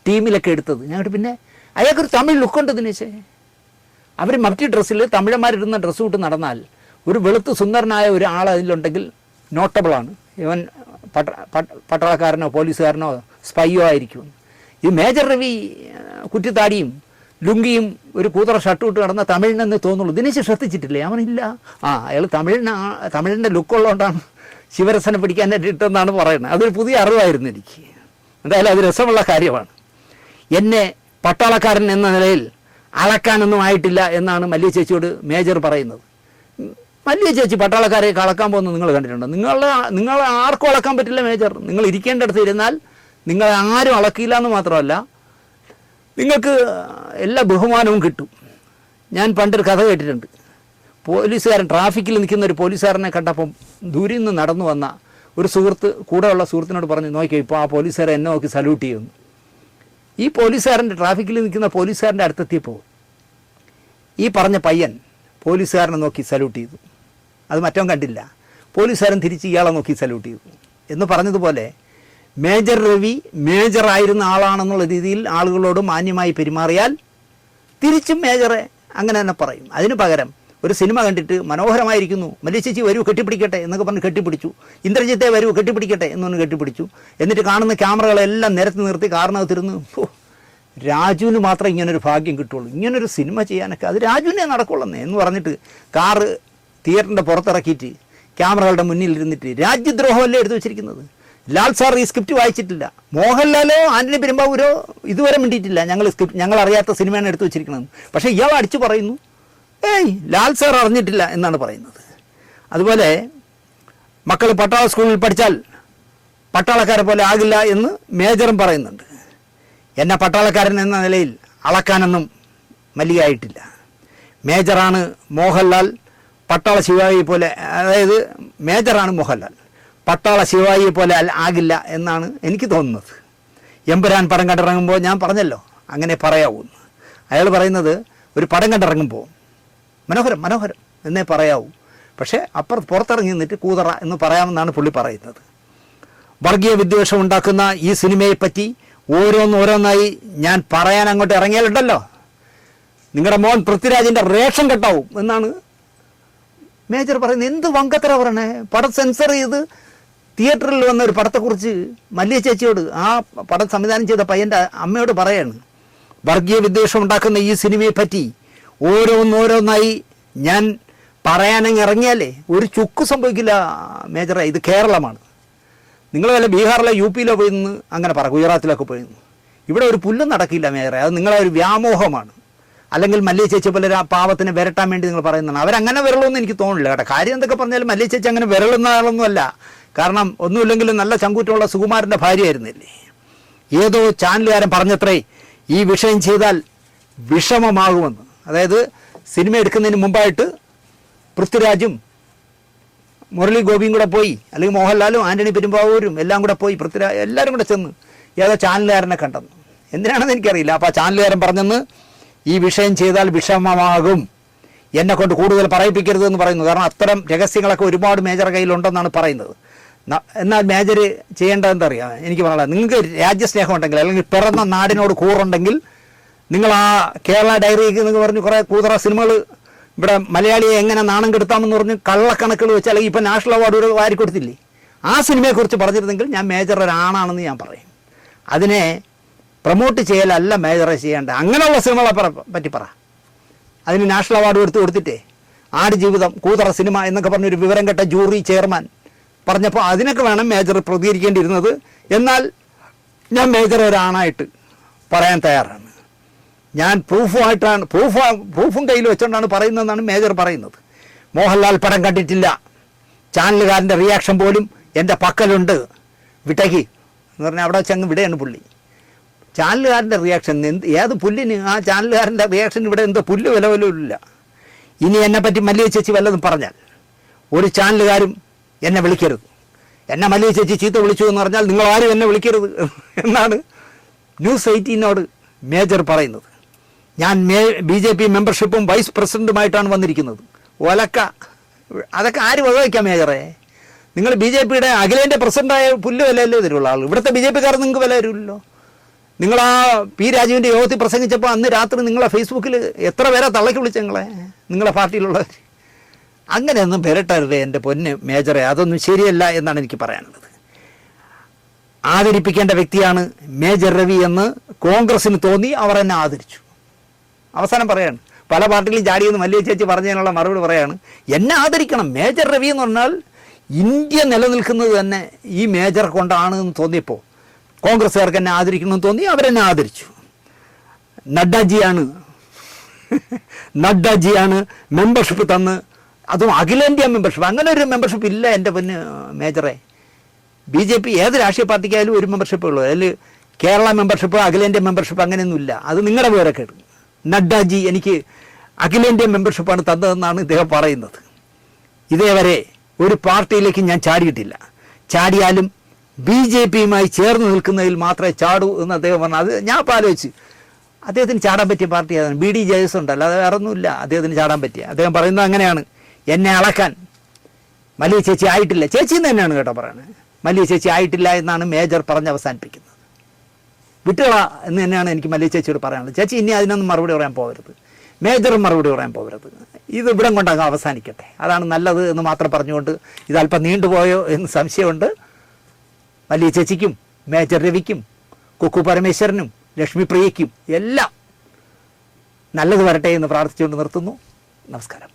ടീമിലൊക്കെ എടുത്തത്. ഞങ്ങൾക്ക് പിന്നെ അയാൾക്കൊരു തമിഴ് ലുക്കുണ്ട് ദിനേശേ. അവർ മറ്റു ഡ്രസ്സിൽ തമിഴന്മാരിടുന്ന ഡ്രസ്സ് വിട്ട് നടന്നാൽ ഒരു വെളുത്ത് സുന്ദരനായ ഒരാൾ അതിലുണ്ടെങ്കിൽ നോട്ടബിളാണ്. ഇവൻ പട്ടാളക്കാരനോ പോലീസുകാരനോ സ്പൈയോ ആയിരിക്കും. ഈ മേജർ രവി കുറ്റിത്താടിയും ലുങ്കിയും ഒരു കൂതറ ഷർട്ട് ഇട്ട് നടന്ന തമിഴിനെന്ന് തോന്നുള്ളൂ. ദിനേശ് ശ്രദ്ധിച്ചിട്ടില്ലേ? അവനില്ല. അയാൾ തമിഴിൻ്റെ ലുക്കുള്ളതുകൊണ്ടാണ് ശിവരസനെ പിടിക്കാനായിട്ട് ഇട്ടെന്നാണ് പറയുന്നത്. അതൊരു പുതിയ അറിവായിരുന്നു എനിക്ക്. എന്തായാലും അത് രസമുള്ള കാര്യമാണ്. എന്നെ പട്ടാളക്കാരൻ എന്ന നിലയിൽ അളക്കാനൊന്നും ആയിട്ടില്ല എന്നാണ് മല്ലിക ചേച്ചിയോട് മേജർ പറയുന്നത്. മല്ലിക ചേച്ചി പട്ടാളക്കാരെ അളക്കാൻ പോകുന്നത് നിങ്ങൾ കണ്ടിട്ടുണ്ടോ? നിങ്ങളെ ആർക്കും അളക്കാൻ പറ്റില്ല മേജർ. നിങ്ങൾ ഇരിക്കേണ്ടടുത്ത് ഇരുന്നാൽ നിങ്ങളെ ആരും അളക്കില്ല എന്ന് മാത്രമല്ല, നിങ്ങൾക്ക് എല്ലാ ബഹുമാനവും കിട്ടും. ഞാൻ പണ്ടൊരു കഥ കേട്ടിട്ടുണ്ട്. പോലീസുകാരൻ ട്രാഫിക്കിൽ നിൽക്കുന്ന ഒരു പോലീസുകാരനെ കണ്ടപ്പം ദൂരിൽ നിന്ന് നടന്നു വന്ന ഒരു സുഹൃത്ത് കൂടെയുള്ള സുഹൃത്തിനോട് പറഞ്ഞു, നോക്കിയോ ഇപ്പോൾ ആ പോലീസുകാരൻ എന്നെ നോക്കി സല്യൂട്ട് ചെയ്യുന്നു. ഈ പോലീസുകാരൻ്റെ ട്രാഫിക്കിൽ നിൽക്കുന്ന പോലീസുകാരൻ്റെ അടുത്തെത്തിയപ്പോൾ ഈ പറഞ്ഞ പയ്യൻ പോലീസുകാരനെ നോക്കി സല്യൂട്ട് ചെയ്തു. അത് മറ്റവൻ കണ്ടില്ല. പോലീസുകാരൻ തിരിച്ച് ഇയാളെ നോക്കി സല്യൂട്ട് ചെയ്തു. എന്ന് പറഞ്ഞതുപോലെ മേജർ രവി മേജറായിരുന്ന ആളാണെന്നുള്ള രീതിയിൽ ആളുകളോട് മാന്യമായി പെരുമാറിയാൽ തിരിച്ചും മേജറെ അങ്ങനെ തന്നെ പറയും. അതിന് പകരം ഒരു സിനിമ കണ്ടിട്ട് മനോഹരമായിരിക്കുന്നു, മല്ലിക ചേച്ചി വരൂ കെട്ടിപ്പിടിക്കട്ടെ എന്നൊക്കെ പറഞ്ഞ് കെട്ടിപ്പിടിച്ചു, ഇന്ദ്രജിത്തെ വരൂ കെട്ടിപ്പിടിക്കട്ടെ എന്നൊന്ന് കെട്ടിപ്പിടിച്ചു. എന്നിട്ട് കാണുന്ന ക്യാമറകളെല്ലാം നിരത്തി നിർത്തി കാറിനകത്തിരുന്ന് രാജുവിന് മാത്രം ഇങ്ങനൊരു ഭാഗ്യം കിട്ടുള്ളൂ, ഇങ്ങനൊരു സിനിമ ചെയ്യാനൊക്കെ അത് രാജുവിനെ നടക്കുള്ളന്നേ എന്ന് പറഞ്ഞിട്ട് കാറ് തിയേറ്ററിൻ്റെ പുറത്തിറക്കിയിട്ട് ക്യാമറകളുടെ മുന്നിൽ ഇരുന്നിട്ട് രാജ്യദ്രോഹമല്ലേ എടുത്തു വെച്ചിരിക്കുന്നത്. ലാൽ സാർ ഈ സ്ക്രിപ്റ്റ് വായിച്ചിട്ടില്ല, മോഹൻലാലോ ആന്റണി പെരുമ്പാവൂരോ ഇതുവരെ മിണ്ടിയിട്ടില്ല, ഞങ്ങൾ അറിയാത്ത സിനിമയാണ് എടുത്തു വെച്ചിരിക്കുന്നത്. പക്ഷേ ഇയാൾ അടിച്ചു പറയുന്നു, ലാൽ സാർ അറിഞ്ഞിട്ടില്ല എന്നാണ് പറയുന്നത്. അതുപോലെ മക്കൾ പട്ടാള സ്കൂളിൽ പഠിച്ചാൽ പട്ടാളക്കാരെ പോലെ ആകില്ല എന്ന് മേജറും പറയുന്നുണ്ട്. എന്നെ പട്ടാളക്കാരൻ എന്ന നിലയിൽ അളക്കാനൊന്നും മല്ലികയായിട്ടില്ല. മേജറാണ് മോഹൻലാൽ, പട്ടാള ശിവാജിയെ പോലെ, അതായത് മേജറാണ് മോഹൻലാൽ, പട്ടാള ശിവാജിയെ പോലെ ആകില്ല എന്നാണ് എനിക്ക് തോന്നുന്നത്. എമ്പുരാൻ പടം കണ്ടിറങ്ങുമ്പോൾ ഞാൻ പറഞ്ഞല്ലോ അങ്ങനെ പറയാവൂന്ന്. അയാൾ പറയുന്നത് ഒരു പടം കണ്ടിറങ്ങുമ്പോൾ മനോഹരം മനോഹരം എന്നേ പറയാവൂ, പക്ഷേ അപ്പുറത്ത് പുറത്തിറങ്ങി നിന്നിട്ട് കൂതറ എന്ന് പറയാമെന്നാണ് പുള്ളി പറയുന്നത്. വർഗീയ വിദ്വേഷം ഉണ്ടാക്കുന്ന ഈ സിനിമയെപ്പറ്റി ഓരോന്നോരോന്നായി ഞാൻ പറയാൻ അങ്ങോട്ട് ഇറങ്ങിയാലുണ്ടല്ലോ, നിങ്ങളുടെ മോൻ പൃഥ്വിരാജിൻ്റെ റേഷൻ കെട്ടാവും എന്നാണ് മേജർ പറയുന്നത്. എന്ത് വങ്കത്തര പറയണേ. പടം സെൻസർ ചെയ്ത് തിയേറ്ററിൽ വന്ന ഒരു പടത്തെക്കുറിച്ച് മല്ലിക ചേച്ചിയോട്, ആ പടം സംവിധാനം ചെയ്ത പയ്യൻ്റെ അമ്മയോട് പറയാണ്, വർഗീയ വിദ്വേഷം ഉണ്ടാക്കുന്ന ഈ സിനിമയെപ്പറ്റി ഓരോന്നോരോന്നായി ഞാൻ പറയാനങ്ങ് ഇറങ്ങിയാലേ ഒരു ചുക്ക് സംഭവിക്കില്ല മേജറെ. ഇത് കേരളമാണ്. നിങ്ങൾ വല്ല ബീഹാറിലോ യു പിയിലോ പോയി നിന്ന് അങ്ങനെ പറ, ഗുജറാത്തിലൊക്കെ പോയി നിന്ന് ഇവിടെ ഒരു പുല്ലും നടക്കില്ല മേജറെ. അത് നിങ്ങളെ ഒരു വ്യാമോഹമാണ്. അല്ലെങ്കിൽ മല്ലിക ചേച്ചി പോലെ പാവത്തിനെ വിരട്ടാൻ വേണ്ടി നിങ്ങൾ പറയുന്നതാണ്. അവരങ്ങനെ വിരളൊന്നും എനിക്ക് തോന്നില്ല കേട്ടോ. കാര്യം എന്തൊക്കെ പറഞ്ഞാലും മല്ലിക ചേച്ചി അങ്ങനെ വിരളുന്ന ആളൊന്നുമല്ല. കാരണം ഒന്നുമില്ലെങ്കിലും നല്ല ചങ്കൂറ്റമുള്ള സുകുമാരൻ്റെ ഭാര്യയായിരുന്നില്ലേ. ഏതോ ചാനലുകാരൻ പറഞ്ഞത്രേ ഈ വിഷയം ചെയ്താൽ വിഷമമാകുമെന്ന്. അതായത് സിനിമ എടുക്കുന്നതിന് മുമ്പായിട്ട് പൃഥ്വിരാജും മുരളി ഗോപിയും കൂടെ പോയി, അല്ലെങ്കിൽ മോഹൻലാലും ആന്റണി പെരുമ്പാവൂരും എല്ലാം കൂടെ പോയി, പൃഥ്വിരാജ് എല്ലാവരും കൂടെ ചെന്ന് ഏതോ ചാനലുകാരനെ കണ്ടെന്ന്. എന്തിനാണെന്ന് എനിക്കറിയില്ല. അപ്പോൾ ആ ചാനലുകാരൻ പറഞ്ഞെന്ന് ഈ വിഷയം ചെയ്താൽ വിഷമമാകും, എന്നെ കൊണ്ട് കൂടുതൽ പറയിപ്പിക്കരുത് എന്ന് പറയുന്നു. കാരണം അത്തരം രഹസ്യങ്ങളൊക്കെ ഒരുപാട് മേജർ കയ്യിലുണ്ടെന്നാണ് പറയുന്നത്. എന്നാൽ മേജർ ചെയ്യേണ്ടത് എന്താ അറിയാം, എനിക്ക് പറയാം, നിങ്ങൾക്ക് രാജ്യസ്നേഹം ഉണ്ടെങ്കിൽ അല്ലെങ്കിൽ പിറന്ന നാടിനോട് കൂറുണ്ടെങ്കിൽ നിങ്ങൾ ആ കേരള ഡയറി എന്ന് പറഞ്ഞ് കുറേ കൂതറ സിനിമകൾ ഇവിടെ മലയാളിയെ എങ്ങനെ നാണം കെടുത്താമെന്ന് പറഞ്ഞ് കള്ളക്കണക്കുകൾ വെച്ച് അല്ലെങ്കിൽ ഇപ്പം നാഷണൽ അവാർഡ് വാരി കൊടുത്തില്ലേ, ആ സിനിമയെക്കുറിച്ച് പറഞ്ഞിരുന്നെങ്കിൽ ഞാൻ മേജർ ഒരാണാണെന്ന് ഞാൻ പറയും. അതിനെ പ്രൊമോട്ട് ചെയ്യലല്ല മേജറെ ചെയ്യേണ്ട. അങ്ങനെയുള്ള സിനിമകളെ പറ്റി പറ. അതിന് നാഷണൽ അവാർഡ് കൊടുത്തിട്ടേ ആടുജീവിതം, കൂതറ സിനിമ എന്നൊക്കെ പറഞ്ഞൊരു വിവരം കെട്ട ജൂറി ചെയർമാൻ പറഞ്ഞപ്പോൾ അതിനൊക്കെ വേണം മേജർ പ്രതികരിക്കേണ്ടിയിരുന്നത്. എന്നാൽ ഞാൻ മേജർ ഒരാണായിട്ട് പറയാൻ തയ്യാറാണ്. ഞാൻ പ്രൂഫും കയ്യിൽ വെച്ചുകൊണ്ടാണ് പറയുന്നതെന്നാണ് മേജർ പറയുന്നത്. മോഹൻലാൽ പടം കണ്ടിട്ടില്ല, ചാനലുകാരൻ്റെ റിയാക്ഷൻ പോലും എൻ്റെ പക്കലുണ്ട്, വിട്ടേക്ക് എന്ന് പറഞ്ഞാൽ അവിടെ വെച്ചങ്ങ് വിടയാണ് പുള്ളി. ചാനലുകാരൻ്റെ റിയാക്ഷൻ ഏത് പുല്ലിന്, ആ ചാനലുകാരൻ്റെ റിയാക്ഷൻ ഇവിടെ എന്തോ പുല്ല് വില പോലും ഇല്ല. ഇനി എന്നെപ്പറ്റി മല്ലിക ചേച്ചി വല്ലതും പറഞ്ഞാൽ ഒരു ചാനലുകാരും എന്നെ വിളിക്കരുത്. എന്നെ മല്ലിക ചേച്ചി ചീത്ത വിളിച്ചു എന്ന് പറഞ്ഞാൽ നിങ്ങളാരും എന്നെ വിളിക്കരുത് എന്നാണ് ന്യൂസ് 18 മേജർ പറയുന്നത്. ഞാൻ BJP മെമ്പർഷിപ്പും വൈസ് പ്രസിഡൻറ്റുമായിട്ടാണ് വന്നിരിക്കുന്നത്. ഒലക്ക അതൊക്കെ ആര് വകവയ്ക്കാം മേജറെ? നിങ്ങൾ BJPയുടെ അഖിലേന്ത്യാ പ്രസിഡൻ്റായ പുല്ല് വിലയല്ലേ തരുള്ള ആൾ. ഇവിടുത്തെ BJPക്കാർ നിങ്ങൾക്ക് വില തരുമല്ലോ. നിങ്ങൾ ആ P രാജുവിൻ്റെ യോഗത്തിൽ പ്രസംഗിച്ചപ്പോൾ അന്ന് രാത്രി നിങ്ങളെ ഫേസ്ബുക്കിൽ എത്ര പേരെ തള്ളക്കി വിളിച്ച നിങ്ങളെ പാർട്ടിയിലുള്ളവർ. അങ്ങനെയൊന്നും പെരട്ടരുത് എൻ്റെ പൊന്ന് മേജറെ, അതൊന്നും ശരിയല്ല എന്നാണ് എനിക്ക് പറയാനുള്ളത്. ആദരിപ്പിക്കേണ്ട വ്യക്തിയാണ് മേജർ രവി എന്ന് കോൺഗ്രസ്സിന് തോന്നി, അവർ എന്നെ ആദരിച്ചു. അവസാനം പറയാണ്, പല പാർട്ടിയിലും ചാടിയെന്ന് മല്ലിക ചേച്ചി പറഞ്ഞതിനുള്ള മറുപടി പറയാണ്, എന്നെ ആദരിക്കണം. മേജർ രവി എന്ന് പറഞ്ഞാൽ ഇന്ത്യ നിലനിൽക്കുന്നത് തന്നെ ഈ മേജർ കൊണ്ടാണ് എന്ന് തോന്നിയപ്പോൾ കോൺഗ്രസ്സുകാർക്ക് എന്നെ ആദരിക്കണമെന്ന് തോന്നി, അവരെന്നെ ആദരിച്ചു. നഡ്ഡാജിയാണ് മെമ്പർഷിപ്പ് തന്ന്, അതും അഖിലേന്ത്യാ മെമ്പർഷിപ്പ്. അങ്ങനെ ഒരു മെമ്പർഷിപ്പ് ഇല്ല എൻ്റെ പൊന്ന് മേജറെ. BJP ഏത് രാഷ്ട്രീയ പാർട്ടിക്കായാലും ഒരു മെമ്പർഷിപ്പേ ഉള്ളൂ. അതിൽ കേരള മെമ്പർഷിപ്പ്, അഖിലേന്ത്യാ മെമ്പർഷിപ്പ് അങ്ങനെയൊന്നുമില്ല. അത് നിങ്ങളുടെ പേരൊക്കെ. നഡ്ഡാജി എനിക്ക് അഖിലേന്ത്യാ മെമ്പർഷിപ്പാണ് തന്നതെന്നാണ് ഇദ്ദേഹം പറയുന്നത്. ഇതേവരെ ഒരു പാർട്ടിയിലേക്ക് ഞാൻ ചാടിയിട്ടില്ല. ചാടിയാലും BJPയുമായി ചേർന്ന് നിൽക്കുന്നതിൽ മാത്രമേ ചാടൂ എന്ന് അദ്ദേഹം പറഞ്ഞു. അത് ഞാൻ ഇപ്പോൾ ആലോചിച്ച്, അദ്ദേഹത്തിന് ചാടാൻ പറ്റിയ പാർട്ടി ഏതാണ്? BD JS ഉണ്ടല്ലോ, അത് വേറെ ഒന്നുമില്ല അദ്ദേഹത്തിന് ചാടാൻ പറ്റിയ. അദ്ദേഹം പറയുന്നത് അങ്ങനെയാണ്, എന്നെ അളക്കാൻ മല്ലിക ചേച്ചി ആയിട്ടില്ല. ചേച്ചി എന്ന് തന്നെയാണ് കേട്ടോ പറയണത്. മല്ലിക ചേച്ചി ആയിട്ടില്ല എന്നാണ് മേജർ പറഞ്ഞ് അവസാനിപ്പിക്കുന്നത്. വിട്ടുകള എന്ന് തന്നെയാണ് എനിക്ക് മല്ലി ചേച്ചിയോട് പറയാനുള്ളത്. ചേച്ചി ഇനി അതിനൊന്നും മറുപടി പറയാൻ പോകരുത്, മേജറും മറുപടി പറയാൻ പോകരുത്, ഇത് ഇവിടം കൊണ്ടങ്ങ് അവസാനിക്കട്ടെ, അതാണ് നല്ലത് എന്ന് മാത്രം പറഞ്ഞുകൊണ്ട് ഇതല്പം നീണ്ടുപോയോ എന്ന് സംശയമുണ്ട്. മല്ലി ചേച്ചിക്കും മേജർ രവിക്കും കുക്കു പരമേശ്വരനും ലക്ഷ്മി പ്രിയയ്ക്കും എല്ലാം നല്ലത് വരട്ടെ എന്ന് പ്രാർത്ഥിച്ചുകൊണ്ട് നിർത്തുന്നു. നമസ്കാരം.